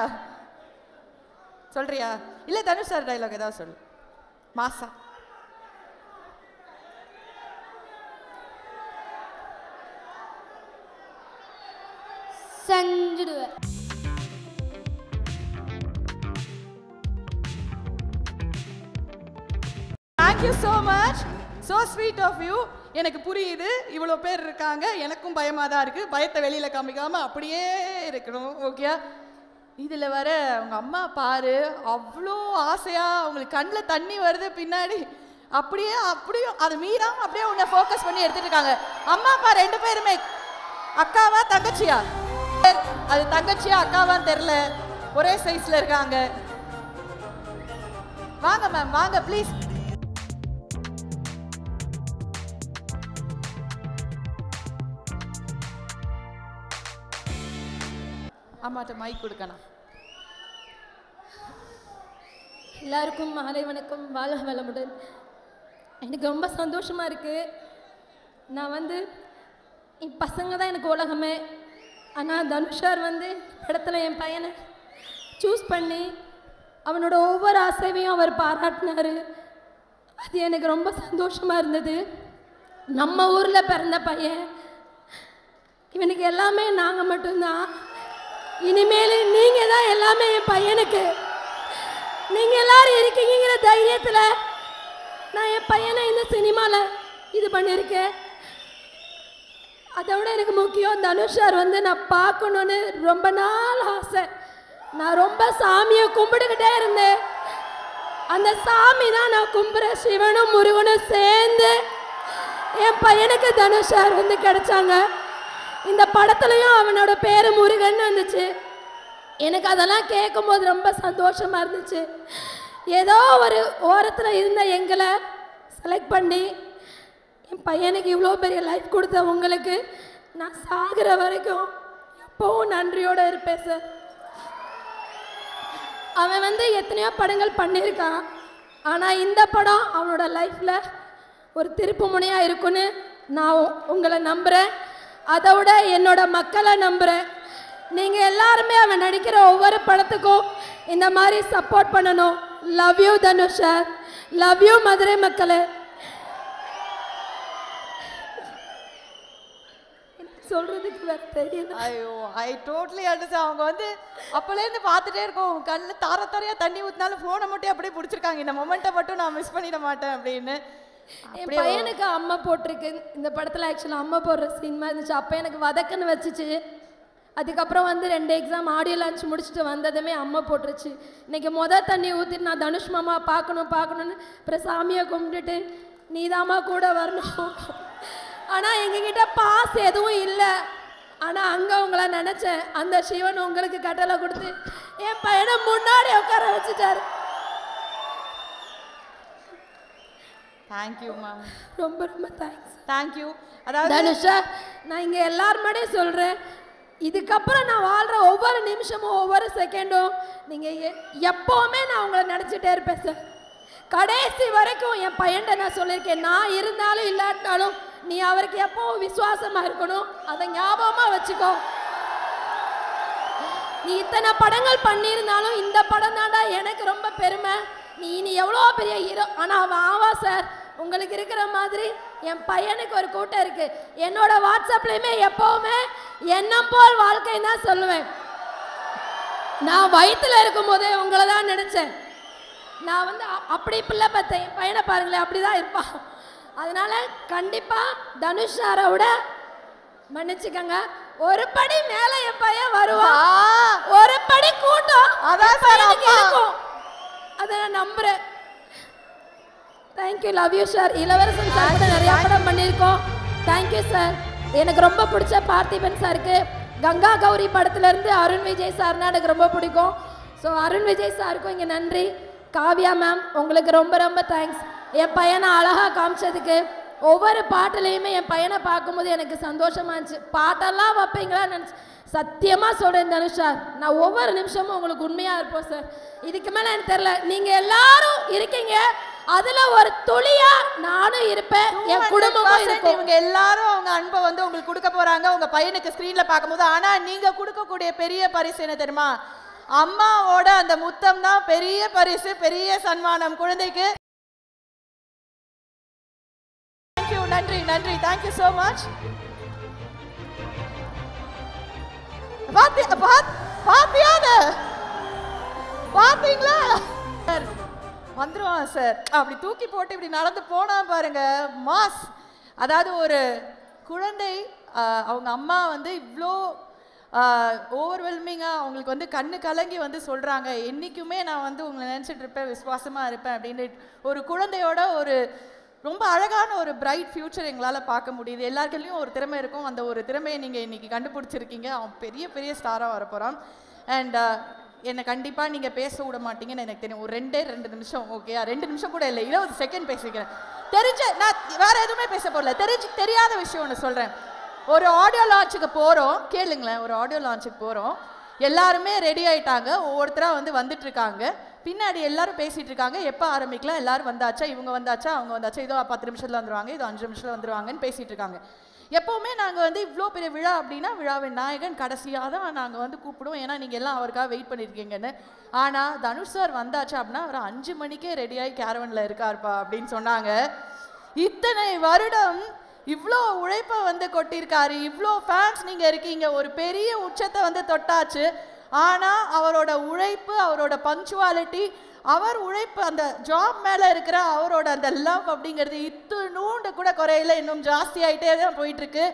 சொல்றியா? இல்லை தனுஷ் சார் டைலாக் ஏதாவது சொல்லு. மாசா செஞ்சுடுவேன். Thank you so much. So sweet of you. எனக்கு புரியுது, இவ்வளோ பேர் இருக்காங்க, எனக்கும் பயமாக தான் இருக்குது. பயத்தை வெளியில் காமிக்காமல் அப்படியே இருக்கணும். ஓகே, இதில் வர அவங்க அம்மா பாரு, அவ்வளோ ஆசையாக அவங்களுக்கு கண்ணில் தண்ணி வருது பின்னாடி. அப்படியும் அது மீறாம அப்படியே உன்னை ஃபோக்கஸ் பண்ணி எடுத்துட்டு இருக்காங்க. அம்மா அப்பா 2 பேருமே அக்காவா தங்கச்சியா? அது தங்கச்சியா அக்காவான்னு தெரியல, ஒரே சைஸ்ல இருக்காங்க. வாங்க மேம், வாங்க ப்ளீஸ். அம்மாட்ட மைக் கொடுக்கணும். எல்லாருக்கும் மாலை வணக்கம், வாழ்க வளமுடன். எனக்கு ரொம்ப சந்தோஷமாக இருக்குது. நான் என் பசங்க தான் எனக்கு உலகமே. ஆனால் தனுஷார் இடத்துல என் பையனை சூஸ் பண்ணி அவனோட ஒவ்வொரு அசைவையும் அவர் பாராட்டினார். அது எனக்கு ரொம்ப சந்தோஷமாக இருந்தது. நம்ம ஊரில் பிறந்த பையன், இவனுக்கு எல்லாமே நாங்கள் மட்டும்தான். இனிமேல் நீங்கள் தான் எல்லாமே என் பையனுக்கு. நீங்கள் எல்லாரும் இருக்கீங்கிற தைரியத்தில் நான் என் பையனை இந்த சினிமாவில் இது பண்ணியிருக்கேன். அதை விட எனக்கு முக்கியம், தனுஷார் நான் பார்க்கணுன்னு ரொம்ப நாள் ஆசை. நான் ரொம்ப சாமியை கும்பிட்டுக்கிட்டே இருந்தேன். அந்த சாமி தான் நான் கும்பிட்ற சிவனும் முருகனும் சேர்ந்து என் பையனுக்கு தனுஷார் கிடைச்சாங்க. இந்த படத்துலையும் அவனோட பேர் முருகன் வந்துச்சு. எனக்கு அதெல்லாம் கேட்கும்போது ரொம்ப சந்தோஷமாக இருந்துச்சு. ஏதோ ஒரு ஓரத்தில் இருந்த எங்களை செலக்ட் பண்ணி என் பையனுக்கு இவ்வளோ பெரிய லைஃப் கொடுத்த உங்களுக்கு நான் சாகிற வரைக்கும் எப்போவும் நன்றியோடு இருப்பேன் சார். அவன் எத்தனையோ படங்கள் பண்ணியிருக்கான். ஆனால் இந்த படம் அவனோட லைஃப்பில் ஒரு திருப்பு முனையாக இருக்குன்னு நான் உங்களை நம்புகிறேன். அதை விட என்னோட மக்களை நம்புகிறேன். நீங்கள் எல்லாருமே அவன் நடிக்கிற ஒவ்வொரு படத்துக்கும் இந்த மாதிரி சப்போர்ட் பண்ணணும். Love you தனுஷார், love you Madurai மக்களே. சொல்றதுக்கு வேற தெரியல. ஐயோ, ஐ டோட்டலி அண்டர்ஸ்டாண்ட். அவங்க அப்போலேருந்து பார்த்துட்டே இருக்கோம், கண்ணில் தாரையா தண்ணி ஊற்றினாலும் ஃபோனை மட்டும் அப்படியே பிடிச்சிருக்காங்க. இந்த மொமெண்ட்டை மட்டும் நான் மிஸ் பண்ணிட மாட்டேன் அப்படின்னு. என் பையனுக்கு அம்மா போட்டிருக்கு இந்த படத்தில். ஆக்சுவலாக அம்மா போடுற சீன் மாதிரி இருந்துச்சு. அப்போ எனக்கு வதக்கன்னு வச்சுச்சு. அதுக்கப்புறம் 2 எக்ஸாம் ஆடியோ லான்ச் முடிச்சுட்டு வந்ததுமே அம்மா போட்டுருச்சு. இன்றைக்கி தண்ணி ஊற்றிட்டு நான் தனுஷ் மாமா பார்க்கணுன்னு அப்புறம் சாமியை கும்பிட்டுட்டு நீதாம்மா கூட வரணும். ஆனால் எங்ககிட்ட பாஸ் எதுவும் இல்லை. ஆனால் அங்கே உங்களை நினச்சேன். அந்த சிவன் உங்களுக்கு கட்டளை கொடுத்து என் பையனை முன்னாடி உட்கார வச்சுட்டாரு. தேங்க்யூ மேம், ரொம்ப ரொம்ப தேங்க்ஸ். தேங்க்யூ. அதாவது தனுஷா, நான் இங்கே எல்லார் முன்னாடியும் சொல்கிறேன், இதுக்கப்புறம் நான் வாழ்கிற ஒவ்வொரு நிமிஷமும் ஒவ்வொரு செகண்டும் நீங்கள் எப்போவுமே நான் உங்களை நினச்சிட்டே இருப்பேன் சார். கடைசி வரைக்கும் என் பையன்கிட்ட நான் சொல்லியிருக்கேன், நான் இருந்தாலும் இல்லாட்டாலும் நீ அவருக்கு எப்பவும் விசுவாசமாக இருக்கணும். அதை ஞாபகமாக வச்சுக்கோ. நீ இத்தனை படங்கள் பண்ணியிருந்தாலும் இந்த படம் தாண்டா எனக்கு ரொம்ப பெருமை. நீ எவ்வளோ பெரிய ஹீரோ. ஆனால் அவன் ஆவா சார், உங்களுக்கு இருக்கிற மாதிரி என் பையனுக்கு ஒரு கூட்டம் இருக்குது. என்னோட வாட்ஸ்அப்லேயுமே எப்போவுமே எண்ணம் போல் வாழ்க்கை தான் சொல்லுவேன். நான் வயிற்றில் இருக்கும்போதே உங்களை தான் நினச்சேன். நான் அப்படி பிள்ளை பார்த்தேன். என் பையனை பாருங்களேன், அப்படி தான் இருப்பான். அதனால கண்டிப்பாக தனுஷாரை விட மன்னிச்சுக்கங்க, ஒரு படி மேலே என் பையன் வருவான். ஒரு படி கூட்டம் அதான் சார் இருக்கும். அதை நான் நம்புகிறேன். Thank you, love you sir. இளவரசன் சார் கூட நிறையா படம் பண்ணியிருக்கோம். Thank you sir. எனக்கு ரொம்ப பிடிச்ச பார்த்திபன் சாருக்கு கங்கா கௌரி படத்துலேருந்து அருண் விஜய் சார்னா எனக்கு ரொம்ப பிடிக்கும். ஸோ அருண் விஜய் சாருக்கும் இங்கே நன்றி. காவ்யா மேம், உங்களுக்கு ரொம்ப ரொம்ப தேங்க்ஸ். என் பையனை அழகாக காமிச்சதுக்கு. ஒவ்வொரு பாட்டுலேயுமே என் பையனை பார்க்கும்போது எனக்கு சந்தோஷமாக இருந்துச்சு. பாட்டெல்லாம் வைப்பீங்களான்னு நினச்சி சத்தியமாக சொல்கிறேன் தனுஷா, நான் ஒவ்வொரு நிமிஷமும் உங்களுக்கு உண்மையாக இருப்போம் சார். இதுக்கு மேலே எனக்கு தெரில, நீங்கள் எல்லாரும் இருக்கீங்க, அதில் ஒரு துளியா நானும் இருப்பேன், என் குடும்பமும் இருக்கும். இவங்க எல்லாரும் அவங்க அன்பை உங்களுக்கு கொடுக்க போகிறாங்க உங்கள் பையனுக்கு ஸ்க்ரீனில் பார்க்கும்போது. ஆனால் நீங்கள் கொடுக்கக்கூடிய பெரிய பரிசு என்ன தெரியுமா? அம்மாவோட அந்த முத்தம் தான் பெரிய பரிசு, பெரிய சன்மானம் குழந்தைக்கு. தேங்க்யூ, நன்றி நன்றி, தேங்க்யூ ஸோ மச். பாத்தீங்களா? வந்துருவான் சார். அப்படி தூக்கி போட்டு இப்படி நடந்து போனா பாருங்க மாஸ். அதாவது ஒரு குழந்தை அவங்க அம்மா வந்து இவ்வளோ ஓவர்வெல்மிங்காக அவங்களுக்கு வந்து கண்ணு கலங்கி வந்து சொல்கிறாங்க, என்றைக்குமே நான் வந்து உங்களை நினச்சிட்டு இருப்பேன், விசுவாசமாக இருப்பேன் அப்படின்னு. ஒரு குழந்தையோட ஒரு ரொம்ப அழகான ஒரு பிரைட் ஃப்யூச்சர் எங்களால் பார்க்க முடியுது. எல்லாருக்குள்ளேயும் ஒரு திறமை இருக்கும். அந்த ஒரு திறமையை நீங்கள் இன்றைக்கி கண்டுபிடிச்சிருக்கீங்க. அவன் பெரிய பெரிய ஸ்டாராக வரப்போகிறான். அண்ட் என்னை கண்டிப்பாக நீங்கள் பேச விட மாட்டீங்கன்னு எனக்கு தெரியும். ஒரு 2 நிமிஷம் ஓகேயா? 2 நிமிஷம் கூட இல்லை, 20 செகண்ட் பேசிக்கிறேன். நான் வேறு எதுவுமே பேச போகல. தெரியாத விஷயம் ஒன்று சொல்கிறேன். ஒரு ஆடியோ லான்ச்சுக்கு போகிறோம், கேளுங்களேன். ஒரு ஆடியோ லான்ச்சுக்கு போகிறோம், எல்லாருமே ரெடி ஆகிட்டாங்க, ஒவ்வொருத்தராக வந்துட்டுருக்காங்க. பின்னாடி எல்லாரும் பேசிகிட்டு இருக்காங்க, எப்போ ஆரம்பிக்கலாம், எல்லாரும் வந்தாச்சா, இவங்க வந்தாச்சா, அவங்க வந்தாச்சா, இதோ 10 நிமிஷத்தில் வந்துடுவாங்க, இதோ 5 நிமிஷத்தில் வந்துடுவாங்கன்னு பேசிகிட்டு இருக்காங்க. எப்போவுமே நாங்கள் இவ்வளோ பெரிய விழா அப்படின்னா விழாவின் நாயகன் கடைசியாக தான் நாங்கள் கூப்பிடுவோம், ஏன்னா நீங்கள் எல்லாம் அவருக்காக வெயிட் பண்ணியிருக்கீங்கன்னு. ஆனால் தனுஷ் சார் வந்தாச்சா அப்படின்னா அவர் 5 மணிக்கே ரெடியாகி கேரவனில் இருக்காருப்பா அப்படின்னு சொன்னாங்க. இத்தனை வருடம் இவ்வளோ உழைப்பை கொட்டியிருக்காரு, இவ்வளோ ஃபேன்ஸ் நீங்கள் இருக்கீங்க, ஒரு பெரிய உச்சத்தை தொட்டாச்சு. ஆனால் அவரோட உழைப்பு, அவரோட பங்க்சுவாலிட்டி, அவர் உழைப்பு, அந்த ஜாப் மேலே இருக்கிற அவரோட அந்த லவ் அப்படிங்கிறது இத்துணூண்டு கூட குறையில, இன்னும் ஜாஸ்தி ஆகிட்டே தான் போயிட்டுருக்கு.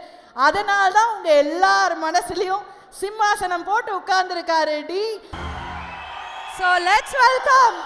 அதனால தான் உங்கள் எல்லார் மனசுலையும் சிம்மாசனம் போட்டு உட்கார்ந்துருக்காரு டி. ஸோ லெட்ஸ் வெல்கம்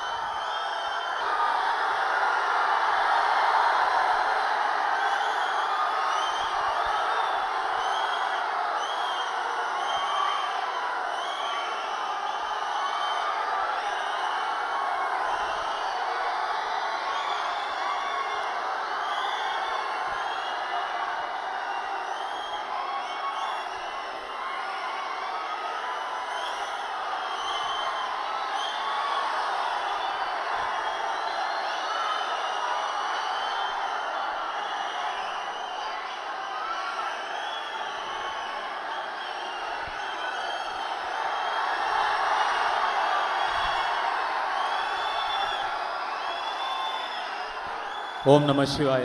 ஓம் நம சிவாய.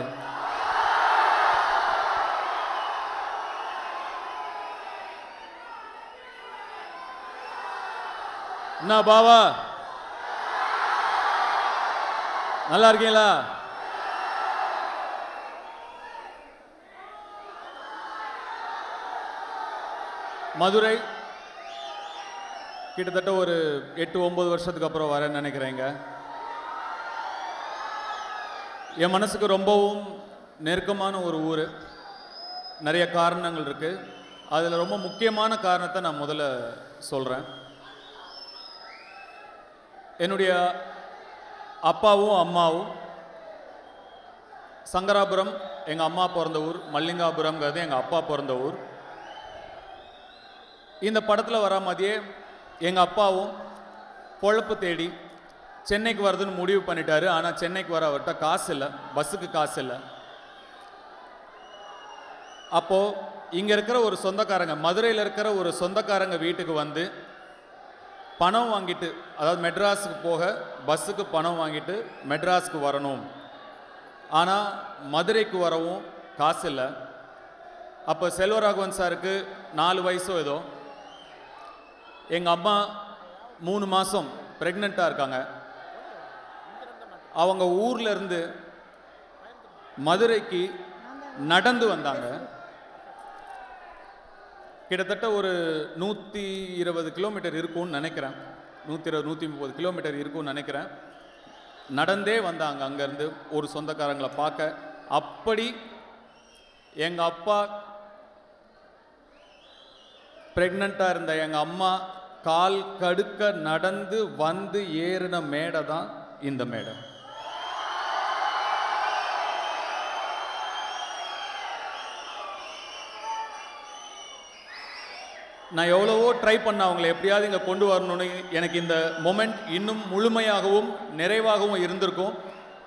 என்ன பாவா, நல்லா இருக்கீங்களா? மதுரை கிட்டத்தட்ட ஒரு 8-9 வருஷத்துக்கு அப்புறம் வரேன்னு நினைக்கிறேங்க. என் மனசுக்கு ரொம்பவும் நெருக்கமான ஒரு ஊர். நிறைய காரணங்கள் இருக்குது. அதில் ரொம்ப முக்கியமான காரணத்தை நான் முதல்ல சொல்கிறேன். என்னுடைய அப்பாவும் அம்மாவும் சங்கராபுரம் எங்கள் அம்மா பிறந்த ஊர், மல்லிகாபுரம்ங்கிறது எங்கள் அப்பா பிறந்த ஊர். இந்த படத்தில் வர மாதிரியே எங்கள் அப்பாவும் பொழப்பு தேடி சென்னைக்கு வரதுன்னு முடிவு பண்ணிட்டாரு. ஆனால் சென்னைக்கு வர அவர்கிட்ட காசு இல்லை, பஸ்ஸுக்கு காசு இல்லை. அப்போது இங்கே இருக்கிற ஒரு சொந்தக்காரங்க, மதுரையில் இருக்கிற ஒரு சொந்தக்காரங்க வீட்டுக்கு வந்து பணம் வாங்கிட்டு, அதாவது மெட்ராஸுக்கு போக பஸ்ஸுக்கு பணம் வாங்கிட்டு மெட்ராஸுக்கு வரணும். ஆனால் மதுரைக்கு வரவும் காசு இல்லை. அப்போ செல்வராகவன் சாருக்கு 4 வயசோ ஏதோ. எங்கள் அம்மா 3 மாதம் ப்ரெக்னெண்ட்டாக இருக்காங்க. அவங்க ஊர்ல இருந்து மதுரைக்கு நடந்து வந்தாங்க. கிட்டத்தட்ட ஒரு 120 கிலோமீட்டர் இருக்கும்னு நினைக்கிறேன், 120-130 கிலோமீட்டர் இருக்கும்னு நினைக்கிறேன். நடந்தே வந்தாங்க அங்கேருந்து ஒரு சொந்தக்காரங்களை பார்க்க. அப்படி எங்கள் அப்பா ப்ரெக்னெண்ட்டாக இருந்த எங்கள் அம்மா கால் கடுக்க நடந்து வந்து ஏறின மேடை தான் இந்த மேடை. நான் எவ்வளவோ ட்ரை பண்ண அவங்களை எப்படியாவது இங்கே கொண்டு வரணும்னு. எனக்கு இந்த மொமெண்ட் இன்னும் முழுமையாகவும் நிறைவாகவும் இருந்திருக்கும்.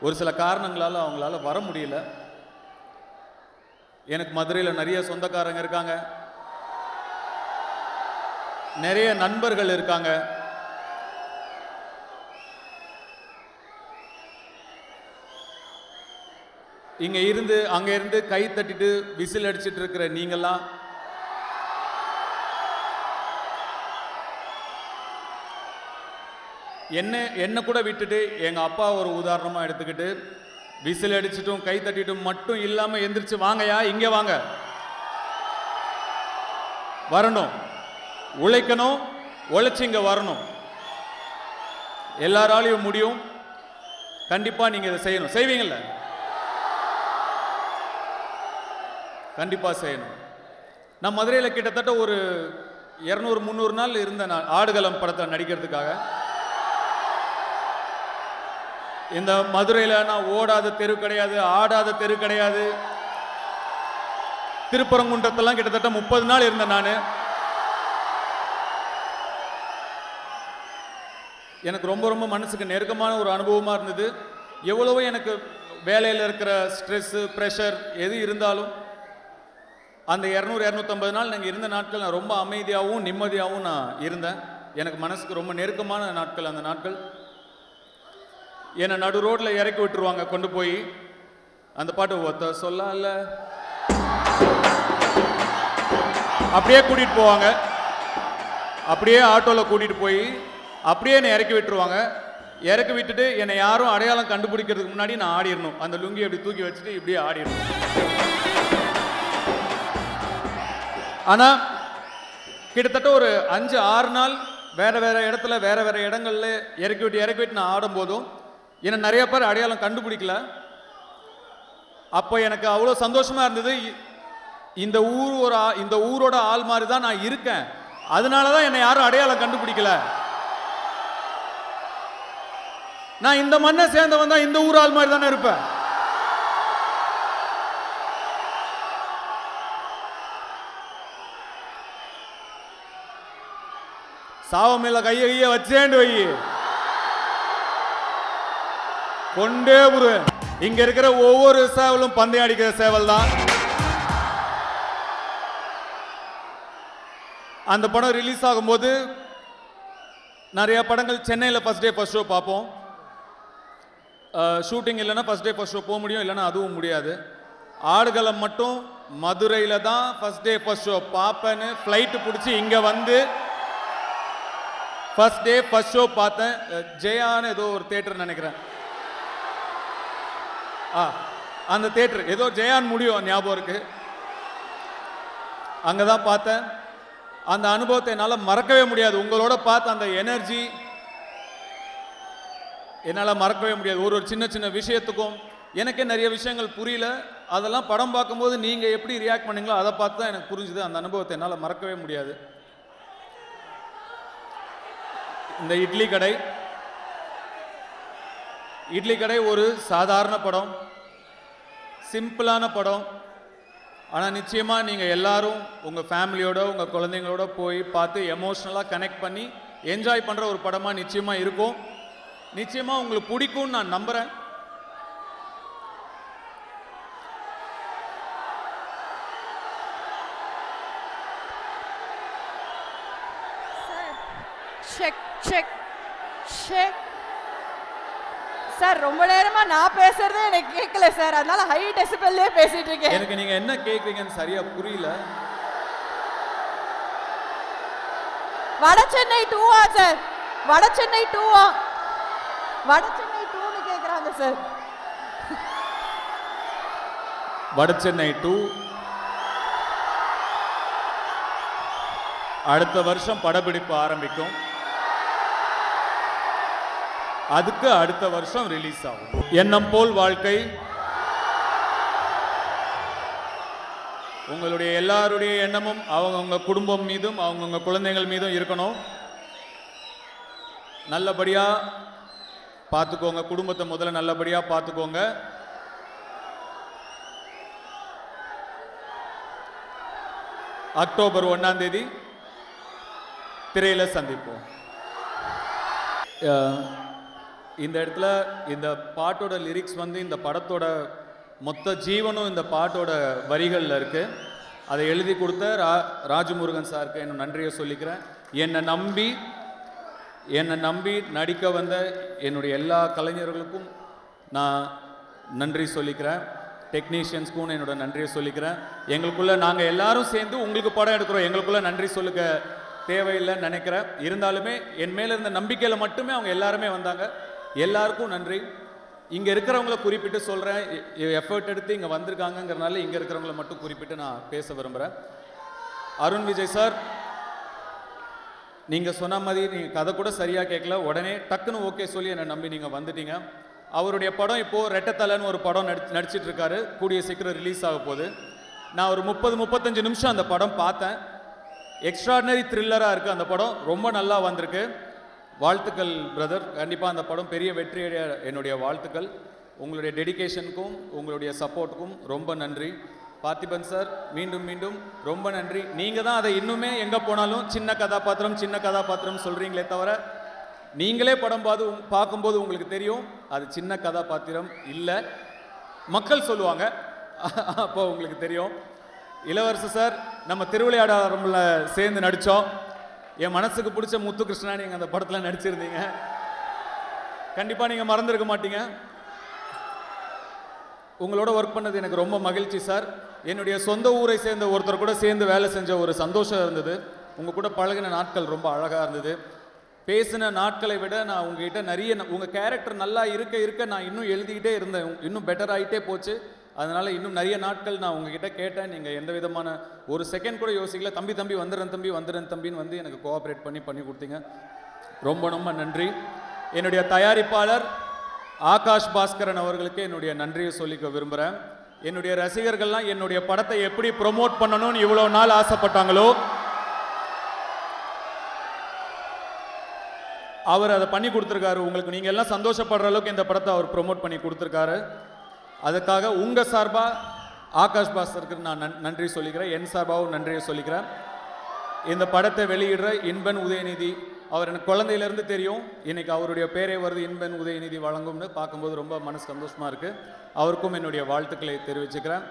ஒரு சில காரணங்களால் அவங்களால வர முடியல. எனக்கு மதுரையில் நிறைய சொந்தக்காரங்க இருக்காங்க, நிறைய நண்பர்கள் இருக்காங்க. இங்கே இருந்து அங்கே இருந்து கை தட்டிட்டு விசில் அடிச்சிட்டு இருக்கிற நீங்கள்லாம் என்ன கூட விட்டுட்டு எங்கள் அப்பா ஒரு உதாரணமாக எடுத்துக்கிட்டு விசில் அடிச்சிட்டும் கை தட்டிட்டும் மட்டும் இல்லாமல் எந்திரிச்சு வாங்கயா இங்கே வாங்க, வரணும், உழைக்கணும், உழைச்சி இங்கே வரணும். எல்லாராலையும் முடியும். கண்டிப்பாக நீங்கள் இதை செய்யணும். செய்வீங்கள்ல? கண்டிப்பாக செய்யணும். நான் மதுரையில் கிட்டத்தட்ட ஒரு 200-300 நாள் இருந்தேன் நான் ஆடுகளம் படத்தில் நடிக்கிறதுக்காக. இந்த மதுரையில் நான் ஓடாத தெரு கிடையாது, ஆடாத தெரு கிடையாது. திருப்பரங்குன்றத்தெல்லாம் கிட்டத்தட்ட 30 நாள் இருந்தேன் நான். எனக்கு ரொம்ப ரொம்ப மனசுக்கு நெருக்கமான ஒரு அனுபவமாக இருந்தது. எவ்வளவோ எனக்கு வேலையில் இருக்கிற ஸ்ட்ரெஸ்ஸு, ப்ரெஷர் எது இருந்தாலும் அந்த 200-250 நாள் நாங்கள் இருந்த நாட்கள் நான் ரொம்ப அமைதியாகவும் நிம்மதியாகவும் நான் இருந்தேன். எனக்கு மனசுக்கு ரொம்ப நெருக்கமான நாட்கள் அந்த நாட்கள். என்னை நடு ரோட்டில் இறக்கி விட்டுருவாங்க கொண்டு போய். அந்த பாட்டு ஒத்த சொல்லல அப்படியே கூட்டிகிட்டு போவாங்க. அப்படியே ஆட்டோவில் கூட்டிகிட்டு போய் அப்படியே என்னை இறக்கி விட்டுருவாங்க. இறக்கி விட்டுட்டு என்னை யாரும் அடையாளம் கண்டுபிடிக்கிறதுக்கு முன்னாடி நான் ஆடிடணும். அந்த லுங்கி அப்படி தூக்கி வச்சுட்டு இப்படியே ஆடிடணும். ஆனால் கிட்டத்தட்ட ஒரு 5-6 நாள் வேறு வேறு இடத்துல வேறு வேறு இடங்கள்ல இறக்கி விட்டு நான் ஆடும்போதும் என்னை நிறைய பேர் அடையாளம் கண்டுபிடிக்கல. அப்போ எனக்கு அவ்வளோ சந்தோஷமாக இருந்தது. இந்த ஊரோட ஆள் மாதிரி தான் நான் இருக்கேன், அதனால தான் என்னை யாரும் அடையாளம் கண்டுபிடிக்கல. நான் இந்த மண்ணை சேர்ந்தவன் தான், இந்த ஊர் ஆள் மாதிரி தானே இருப்பேன். சாவமேல கைய வச்சேண்டு வை, கொண்டே புருவேன். இங்க இருக்கிற ஒவ்வொரு சேவலும் பந்தயம் அடிக்கிற சேவல் தான். அந்த படம் ரிலீஸ் ஆகும்போது நிறைய படங்கள் சென்னையில் ஃபர்ஸ்ட் டே ஃபர்ஸ்ட் ஷோ பார்ப்போம். ஷூட்டிங் இல்லைன்னா ஃபர்ஸ்ட் டே ஃபர்ஸ்ட் ஷோ போக முடியும், இல்லைன்னா அதுவும் முடியாது. ஆடுகளம் மட்டும் மதுரையில் தான் ஃபர்ஸ்ட் டே ஃபர்ஸ்ட் ஷோ பார்ப்பேன்னு ஃப்ளைட்டு பிடிச்சி இங்கே வந்து ஃபர்ஸ்ட் டே ஃபர்ஸ்ட் ஷோ பார்த்தேன். ஜெயான்னு ஏதோ ஒரு தேட்டர் நினைக்கிறேன். அந்த தேட்டர் ஏதோ ஜெயான் முடியும் ஞாபகம் இருக்கு. அங்கே தான் பார்த்தேன். அந்த அனுபவத்தை என்னால் மறக்கவே முடியாது. உங்களோட பார்த்த அந்த எனர்ஜி என்னால் மறக்கவே முடியாது. ஒரு சின்ன சின்ன விஷயத்துக்கும் எனக்கே நிறைய விஷயங்கள் புரியல. அதெல்லாம் படம் பார்க்கும்போது நீங்கள் எப்படி ரியாக்ட் பண்ணீங்களோ அதை பார்த்து தான் எனக்கு புரிஞ்சுது. அந்த அனுபவத்தை என்னால் மறக்கவே முடியாது. இந்த இட்லி கடை ஒரு சாதாரண படம், சிம்பிளான படம். ஆனால் நிச்சயமாக நீங்கள் எல்லாரும் உங்கள் ஃபேமிலியோட உங்கள் குழந்தைங்களோட போய் பார்த்து எமோஷ்னலாக கனெக்ட் பண்ணி என்ஜாய் பண்ணுற ஒரு படமாக நிச்சயமாக இருக்கும். நிச்சயமாக உங்களுக்கு பிடிக்கும்னு நான் நம்புகிறேன். சார் ரொம்ப நேரமா நான் பேசுறதே எனக்கு கேட்கல சார், அதனால ஹை டெசிபல்லே பேசிட்டு இருக்கேன். எனக்கு நீங்க என்ன கேக்குறீங்கன்னு சரியா புரியல. வடசென்னை 2 சார், வடசென்னை 2 வடசென்னை 2னு கேக்குறாங்க சார். வடசென்னை 2 அடுத்த வருஷம் படப்பிடிப்பு ஆரம்பிக்கும். அதுக்கு அடுத்த வருஷம் ரிலீஸ் ஆகும். எண்ணம் போல் வாழ்க்கை உங்களுடைய எல்லாருடைய எண்ணமும் அவங்கவுங்க குடும்பம் மீதும் அவங்கவுங்க குழந்தைகள் மீதும் இருக்கணும். நல்லபடியா பார்த்துக்கோங்க. குடும்பத்தை முதல்ல நல்லபடியா பார்த்துக்கோங்க. அக்டோபர் 1ஆம் தேதி திரையில சந்திப்போம். இந்த இடத்துல இந்த பாட்டோட லிரிக்ஸ் வந்து இந்த படத்தோட மொத்த ஜீவனும் இந்த பாட்டோட வரிகளில் இருக்கு. அதை எழுதி கொடுத்த ராஜமுருகன் சாருக்கு என்ன நன்றியை சொல்லிக்கிறேன். என்னை நம்பி நடிக்க வந்த என்னுடைய எல்லா கலைஞர்களுக்கும் நான் நன்றி சொல்லிக்கிறேன். டெக்னீஷியன்ஸ்க்கும் என்னோட நன்றியை சொல்லிக்கிறேன். எங்களுக்குள்ள நாங்கள் எல்லாரும் சேர்ந்து உங்களுக்கு படம் எடுக்கிறோம். எங்களுக்குள்ள நன்றி சொல்லுக்க தேவையில்லைன்னு நினைக்கிறேன். இருந்தாலுமே என் மேலே இருந்த நம்பிக்கையில் மட்டுமே அவங்க எல்லாருமே வந்தாங்க. எல்லாருக்கும் நன்றி. இங்கே இருக்கிறவங்கள குறிப்பிட்டு சொல்கிறேன், எஃபர்ட் எடுத்து இங்கே வந்திருக்காங்கங்கிறனால இங்கே இருக்கிறவங்கள மட்டும் குறிப்பிட்டு நான் பேச விரும்புகிறேன். அருண் விஜய் சார், நீங்கள் சொன்ன மாதிரி நீங்கள் கதை கூட சரியாக கேட்கல, உடனே டக்குன்னு ஓகே சொல்லி என்னை நம்பி நீங்கள் வந்துட்டீங்க. அவருடைய படம் இப்போது ரெட்டத்தலைன்னு ஒரு படம் நடிச்சிட்டு இருக்காரு, கூடிய சீக்கிரம் ரிலீஸ் ஆக போகுது. நான் ஒரு 30-35 நிமிஷம் அந்த படம் பார்த்தேன். எக்ஸ்ட்ராடினரி த்ரில்லராக இருக்குது அந்த படம், ரொம்ப நல்லா வந்திருக்கு. வாழ்த்துக்கள் பிரதர், கண்டிப்பாக அந்த படம் பெரிய வெற்றியடைய என்னுடைய வாழ்த்துக்கள். உங்களுடைய டெடிகேஷனுக்கும் உங்களுடைய சப்போர்ட்டுக்கும் ரொம்ப நன்றி. பார்த்திபன் சார், மீண்டும் மீண்டும் ரொம்ப நன்றி. நீங்கள் தான் அதை இன்னுமே எங்கே போனாலும் சின்ன கதாபாத்திரம் சொல்கிறீங்களே தவிர, நீங்களே படம் பார்க்கும்போது உங்களுக்கு தெரியும் அது சின்ன கதாபாத்திரம் இல்லை, மக்கள் சொல்லுவாங்க, அப்போ உங்களுக்கு தெரியும். இளவரசு சார், நம்ம திருவிளையாடல சேர்ந்து நடித்தோம். என் மனசுக்கு பிடிச்ச முத்துகிருஷ்ணா நீங்கள் அந்த படத்தில் நடிச்சிருந்தீங்க. கண்டிப்பாக நீங்கள் மறந்துருக்க மாட்டீங்க. உங்களோட ஒர்க் பண்ணது எனக்கு ரொம்ப மகிழ்ச்சி சார். என்னுடைய சொந்த ஊரை சேர்ந்த ஒருத்தர் கூட சேர்ந்து வேலை செஞ்ச ஒரு சந்தோஷம் இருந்தது. உங்கள் கூட பழகின நாட்கள் ரொம்ப அழகாக இருந்தது. பேசின நாட்களை விட நான் உங்ககிட்ட நிறைய உங்கள் கேரக்டர் நல்லா இருக்க நான் இன்னும் எழுதிக்கிட்டே இருந்தேன், இன்னும் பெட்டர் ஆகிட்டே போச்சு. அதனால் இன்னும் நிறைய நாட்கள் நான் உங்ககிட்ட கேட்டேன். நீங்கள் எந்த விதமான ஒரு செகண்ட் கூட யோசிக்கல. தம்பி வந்துடுறேன் தம்பின்னு வந்து எனக்கு கோஆப்ரேட் பண்ணி கொடுத்தீங்க. ரொம்ப ரொம்ப நன்றி. என்னுடைய தயாரிப்பாளர் ஆகாஷ் பாஸ்கரன் அவர்களுக்கு என்னுடைய நன்றியை சொல்லிக்க விரும்புகிறேன். என்னுடைய ரசிகர்கள்லாம் என்னுடைய படத்தை எப்படி ப்ரொமோட் பண்ணணும்னு இவ்வளோ நாள் ஆசைப்பட்டாங்களோ, அவர் அதை பண்ணி கொடுத்துருக்காரு. உங்களுக்கு நீங்கள் எல்லாம் சந்தோஷப்படுற அளவுக்கு இந்த படத்தை அவர் ப்ரொமோட் பண்ணி கொடுத்துருக்காரு. அதுக்காக உங்கள் சார்பாக ஆகாஷ் பாஸ்கருக்கு நான் நன்றி சொல்லிக்கிறேன். என் சார்பாகவும் நன்றியை சொல்லிக்கிறேன். இந்த படத்தை வெளியிடுற இன்பன் உதயநிதி, அவர் எனக்கு குழந்தையிலேருந்து தெரியும். இன்றைக்கி அவருடைய பேரே வருது, இன்பன் உதயநிதி வழங்கும்னு பார்க்கும்போது ரொம்ப மனசு சந்தோஷமாக இருக்குது. அவருக்கும் என்னுடைய வாழ்த்துக்களை தெரிவிச்சுக்கிறேன்.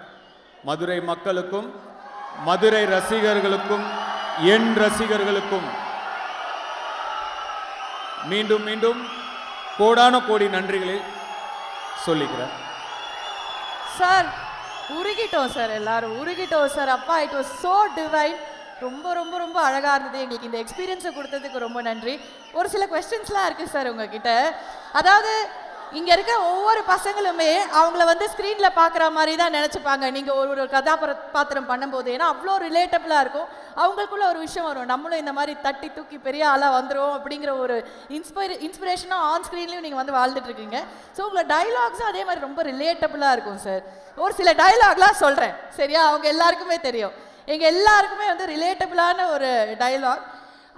மதுரை மக்களுக்கும் மதுரை ரசிகர்களுக்கும் என் ரசிகர்களுக்கும் மீண்டும் மீண்டும் கோடான கோடி நன்றிகளை சொல்லிக்கிறேன். சார் உருகிட்டோம் சார், எல்லாரும் உருகிட்டோம் சார். அப்பா, இட் வாஸ் சோ டிவைன். ரொம்ப ரொம்ப ரொம்ப அழகாக இருந்தது. எங்களுக்கு இந்த எக்ஸ்பீரியன்ஸை கொடுத்ததுக்கு ரொம்ப நன்றி. ஒரு சில கொஸ்டின்ஸ்லாம் இருக்குது சார் உங்ககிட்ட. அதாவது இங்கே இருக்க ஒவ்வொரு பசங்களுமே அவங்கள வந்து ஸ்க்ரீனில் பார்க்குற மாதிரி தான் நினச்சிப்பாங்க நீங்கள் ஒரு கதாபாத்திரம் பண்ணும்போது. ஏன்னா அவ்வளோ ரிலேட்டபிளாக இருக்கும். அவங்களுக்குள்ள ஒரு விஷயம் வரும், நம்மளும் இந்த மாதிரி தட்டி தூக்கி பெரிய ஆளாக வந்துடும் அப்படிங்கிற ஒரு இன்ஸ்பிரேஷனாக ஆன் ஸ்க்ரீன்லேயும் நீங்கள் வந்து வாழ்ந்துட்டுருக்கீங்க. ஸோ உங்களோட டைலாக்ஸும் அதே மாதிரி ரொம்ப ரிலேட்டபிளாக இருக்கும் சார். ஒரு சில டைலாக்லாம் சொல்கிறேன் சரியா, அவங்க எல்லாருக்குமே தெரியும். எங்கள் எல்லாருக்குமே வந்து ரிலேட்டபிளான ஒரு டைலாக்.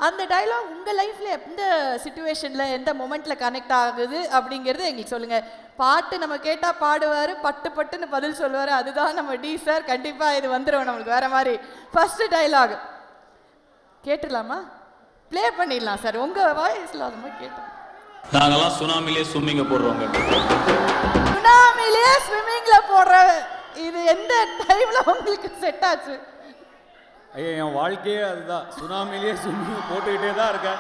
அந்த டைலாக் உங்கள் லைஃப்பில் எந்த சிச்சுவேஷனில் எந்த மொமெண்ட்டில் கனெக்ட் ஆகுது அப்படிங்கிறது எங்களுக்கு சொல்லுங்கள். பாட்டு நம்ம கேட்டால் பாடுவார், பட்டுன்னு பதில் சொல்லுவார். அதுதான் நம்ம டி சார். கண்டிப்பாக இது வந்துடும் நம்மளுக்கு வேறு மாதிரி. ஃபஸ்ட்டு டைலாக் கேட்டுடலாமா? ப்ளே பண்ணிடலாம் சார், உங்கள் வாய்ஸில் அது மாதிரி கேட்டோம். நாங்கெல்லாம் சுனாமிலே ஸ்விம்மிங்க போடுறோங்க. சுனாமிலே ஸ்விம்மிங்கில் போடுற இது எந்த டைமில் உங்களுக்கு செட் ஆச்சு? ஐயா, என் வாழ்க்கையே அதுதான். சுனாமிலேயே ஸ்விம்மிங் போட்டுக்கிட்டே தான் இருக்கேன்.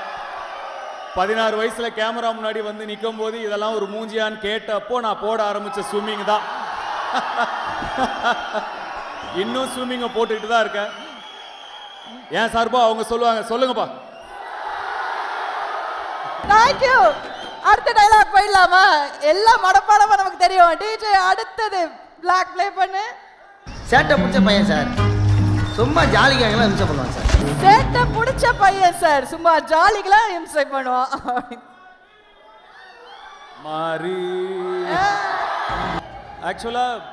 16 வயசில் கேமரா முன்னாடி வந்து நிற்கும் போது இதெல்லாம் ஒரு மூஞ்சியான்னு கேட்டப்போ நான் போட ஆரம்பித்த ஸ்விம்மிங் தான். இன்னும் ஸ்விம்மிங்கை போட்டுக்கிட்டு தான் இருக்கேன். ஏன் சார்பா அவங்க சொல்லுவாங்க, சொல்லுங்கப்பா. தேங்க்யூ. அடுத்த டைலாக் போயிடலாமா? எல்லாம் மடப்பாடமா நமக்கு தெரியும். டிஜே அடுத்தது பிளாக் ப்ளே பண்ணு. சேட்டை பிடிச்ச பையன் சார், சும்மா ஜாலிக்காகலாம் இம்சை பண்ணுவான் சார். சேட்டை பிடிச்ச பையன் சார், சும்மா ஜாலிக்கெல்லாம் இம்சை பண்ணுவான். மாறி ஆக்சுவலாக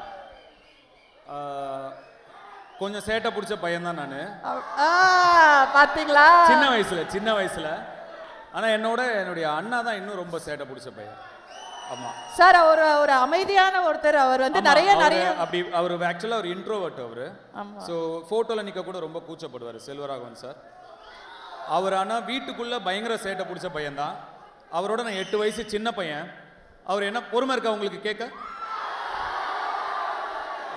கொஞ்சம் சேட்டை பிடிச்ச பையன் தான் நான். பார்த்தீங்களா? சின்ன வயசுல. ஆனால் என்னுடைய அண்ணா தான் இன்னும் ரொம்ப சேட்டை பிடிச்ச பையன். ஆமாம் சார், ஒரு அமைதியான ஒருத்தர். அவர் வந்து நிறைய அப்படி அவர் ஆக்சுவலாக ஒரு இன்ட்ரோவர்ட். அவர் ஸோ ஃபோட்டோவில் நிற்க கூட ரொம்ப கூச்சப்படுவார் செல்வராகவன் சார். அவர் ஆனால் வீட்டுக்குள்ளே பயங்கர சேட்டை பிடிச்ச பையன் தான். அவரோட நான் 8 வயசு சின்ன பையன். அவர் என்ன பொறுமை இருக்கா உங்களுக்கு கேட்க?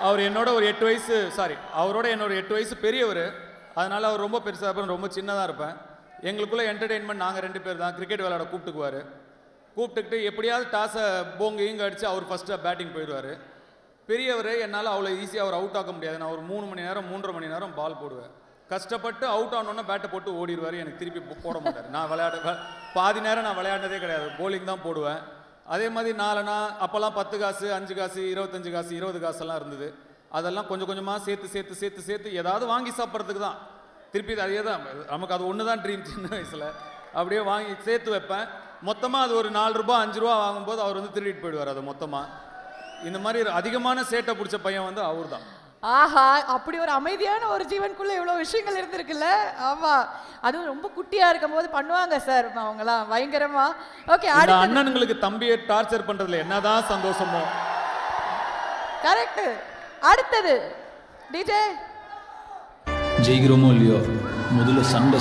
அவர் என்னோட ஒரு 8 வயசு அவரோட என்னோட 8 வயசு பெரியவர். அதனால் அவர் ரொம்ப பெருசாக இருப்பேன், ரொம்ப சின்னதாக இருப்பேன். எங்களுக்குள்ளே என்டர்டெயின்மெண்ட் நாங்கள் 2 பேர் தான். கிரிக்கெட் விளையாட கூப்பிட்டுக்கிட்டு எப்படியாவது டாஸை இங்கே அடித்து அவர் ஃபஸ்ட்டு பேட்டிங் போயிடுவார். பெரியவர் என்னால் அவ்வளோ ஈஸியாக அவர் அவுட் ஆக்க முடியாது. நான் ஒரு 3 மணி நேரம் 3.5 மணி நேரம் பால் போடுவேன். கஷ்டப்பட்டு அவுட் ஆனோன்னா பேட்டை போட்டு ஓடிடுவார், எனக்கு திருப்பி போட மாட்டார். நான் பாதி நேரம் நான் விளையாடினதே கிடையாது, போலிங் தான் போடுவேன். அதே மாதிரி நாலனா அப்போல்லாம் 10 காசு 5 காசு 25 காசு 20 காசெல்லாம் இருந்தது. அதெல்லாம் கொஞ்சம் கொஞ்சமாக சேர்த்து ஏதாவது வாங்கி சாப்பிட்றதுக்கு தான். திருப்பி அதே தான், நமக்கு அது ஒன்று தான் ட்ரீம் சின்ன வயசில். அப்படியே வாங்கி சேர்த்து வைப்பேன். மொத்தமாக அது ஒரு 4 ரூபா 5 ரூபா வாங்கும்போது அவர் வந்து திருடிட்டு போயிடுவார் அது மொத்தமாக. இந்த மாதிரி அதிகமான சேட்டை பிடிச்ச பையன் வந்து அவர் தான். ஆஹா, அப்படி ஒரு அமைதியான ஒரு ஜீவனுக்குள்ள இவ்வளவு விஷயங்கள் இருந்திருக்குல்ல. ஆமா, அதுவும் ரொம்ப குட்டியா இருக்கும் போது பண்ணுவாங்க சார் அவங்கலாம் பயங்கரமா. ஓகே, அண்ணனுங்களுக்கு தம்பியை டார்ச்சர் பண்றதுல என்னதான் சந்தோஷமோ. கரெக்ட். அடுத்தது டிஜே. ஜெயிக்கிறோமோ இல்லையோ முதல்ல சண்டை.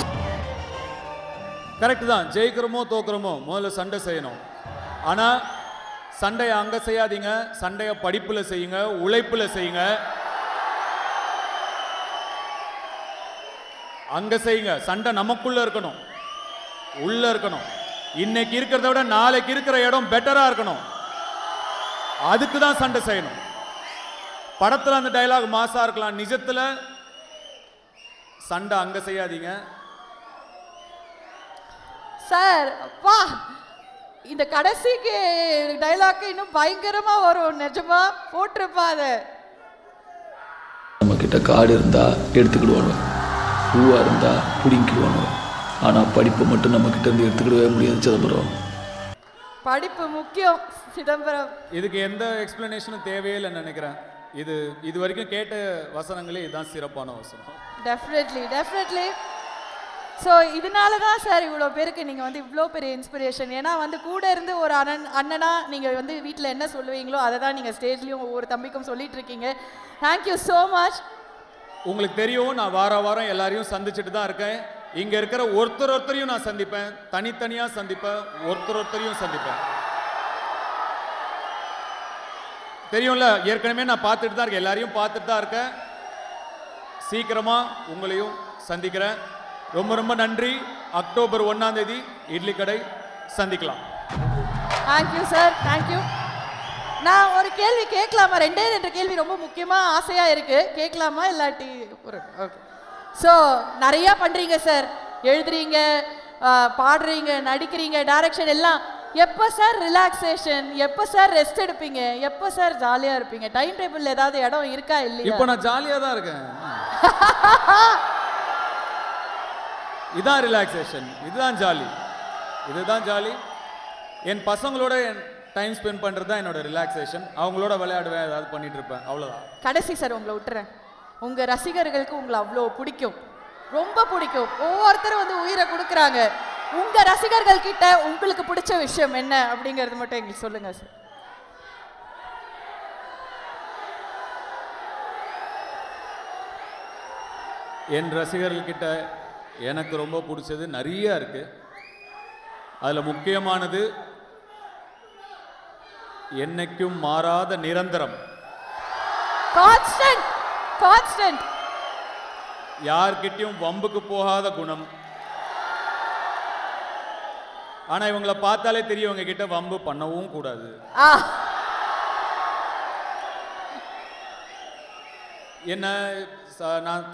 கரெக்ட் தான், ஜெயிக்கிறோமோ தோக்குறோமோ முதல்ல சண்டை செய்யணும். ஆனா சண்டையை அங்க செய்யாதீங்க, சண்டையை படிப்புல செய்யுங்க, உழைப்புல செய்யுங்க, அங்க செய்யுங்க. சண்டை நமக்குள்ள இருக்கணும், உள்ள இருக்கணும். இன்னைக்கு இருக்கிறத விட நாளைக்கு இருக்கிற இடம் பெட்டரா இருக்கணும். அதுக்கு தான் சண்டை செய்யணும். படத்துல அந்த டயலாக் மாசா இருக்கலாம், நிஜத்துல சண்டை அங்க செய்யாதீங்க சார். அப்பா, இந்த கடைசிக்கு டயலாக் இன்னும் பயங்கரமா வரும். நிஜமா போட்டிருப்பா. அதை நம்ம கிட்ட காடு இருந்தா எடுத்துக்கிடுவாங்க, பூவா இருந்தா பிடிங்கிடுவாங்க. ஆனா படிப்பை மட்டும் நம்ம கிட்ட இருந்து எடுத்துக்கிடவே முடியாது சிதம்பரம். படிப்பு முக்கியம் சிதம்பரம். இதுக்கு எந்த எக்ஸ்பிளனேஷனும் தேவையே இல்லைன்னு நினைக்கிறேன். இது வரைக்கும் கேட்ட வசனங்களே இதுதான் சிறப்பான வசனம். டெஃபினெட்லி. ஸோ இதனால தான் சார் இவ்வளோ பேருக்கு நீங்கள் வந்து இவ்வளோ பெரிய இன்ஸ்பிரேஷன். ஏன்னா வந்து கூட இருந்து ஒரு அண்ணனா நீங்கள் வந்து வீட்டில் என்ன சொல்லுவீங்களோ அதை தான் நீங்கள் ஸ்டேஜ்லேயும் ஒவ்வொரு தம்பிக்கும் சொல்லிட்டு இருக்கீங்க. Thank you so much. உங்களுக்கு தெரியும், நான் வாரம் எல்லாரையும் சந்திச்சுட்டு தான் இருக்கேன். இங்கே இருக்கிற ஒருத்தரையும் நான் சந்திப்பேன், தனித்தனியாக சந்திப்பேன், ஒருத்தரையும் சந்திப்பேன். தெரியும்ல, ஏற்கனவே நான் பார்த்துட்டு தான் இருக்கேன், எல்லாரையும் பார்த்துட்டு தான் இருக்கேன். சீக்கிரமாக உங்களையும் சந்திக்கிறேன். ரொம்ப நன்றி. அக்டோபர் 1ஆம் தேதி இட்லி கடை சந்திக்கலாம். Thank you sir, thank you. நான் ஒரு கேள்வி கேட்கலாமா? 2 கேள்வி ரொம்ப முக்கியமாக ஆசையாக இருக்குது, கேட்கலாமா? இல்லாட்டி ஒரு ஓகே. ஸோ நிறையா பண்ணுறீங்க சார், எழுதுறீங்க, பாடுறீங்க, நடிக்கிறீங்க, டைரக்ஷன் எல்லாம். எப்போ சார் ரிலாக்ஸேஷன், எப்போ சார் ரெஸ்ட் எடுப்பீங்க, எப்போ சார் ஜாலியாக இருப்பீங்க? டைம் டேபிள் ஏதாவது இடம் இருக்கா இல்லையா? இப்போ நான் ஜாலியாக தான் இருக்கேன். இதுதான் ரிலாக்ஸேஷன், இதுதான் ஜாலி. என் பசங்களோட டைம் ஸ்பெண்ட் பண்ணுறது தான் என்னோட ரிலாக்ஸேஷன். அவங்களோட விளையாடுவேன், ஏதாவது பண்ணிட்டு இருப்பேன், அவ்வளோதான். கடைசி சார் உங்களை விட்டுறேன். உங்கள் ரசிகர்களுக்கு உங்களை அவ்வளோ பிடிக்கும், ரொம்ப பிடிக்கும். ஒவ்வொருத்தரும் வந்து உயிரை கொடுக்குறாங்க. உங்கள் ரசிகர்கள் கிட்ட உங்களுக்கு பிடிச்ச விஷயம் என்ன அப்படிங்கிறது மட்டும் எங்களுக்கு சொல்லுங்க சார். என் ரசிகர்கள்கிட்ட எனக்கு ரொம்ப பிடிச்சது நிறைய இருக்கு. அதில் முக்கியமானது என்னைக்கும் மாறாத நிரந்தரம், கான்ஸ்டன்ட், யார்கிட்டயும் வம்புக்கு போகாத குணம். ஆனா இவங்களை பார்த்தாலே தெரியும் இவங்க கிட்ட வம்பு பண்ணவும் கூடாது. என்ன நான்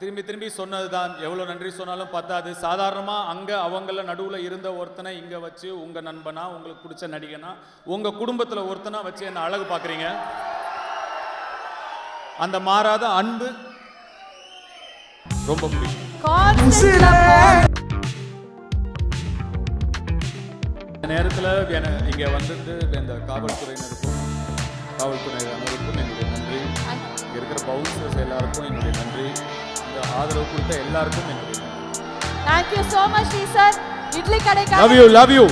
திரும்பி சொன்னதுதான், எவ்வளோ நன்றி சொன்னாலும் பத்தாது. சாதாரணமாக அங்கே அவங்கள நடுவில் இருந்த ஒருத்தனை இங்கே வச்சு உங்கள் நண்பனா, உங்களுக்கு பிடிச்ச நடிகனா, உங்கள் குடும்பத்தில் ஒருத்தனா வச்சு என்ன அழகு பார்க்குறீங்க. அந்த மாறாத அன்பு ரொம்ப பிடிக்கும். இந்த நேரத்தில் இங்கே வந்துட்டு இந்த காவல்துறையினருக்கும் காவல்துறையினருக்கும் என்னுடைய நன்றி. இருக்கிற பவுன்சர்ஸ் எல்லாருக்கும் என்னுடைய நன்றி. இந்த ஆதரவு கொடுத்த எல்லாருக்கும் என்னுடைய நன்றி. Thank you so much, sir. Idli கடை. Love you.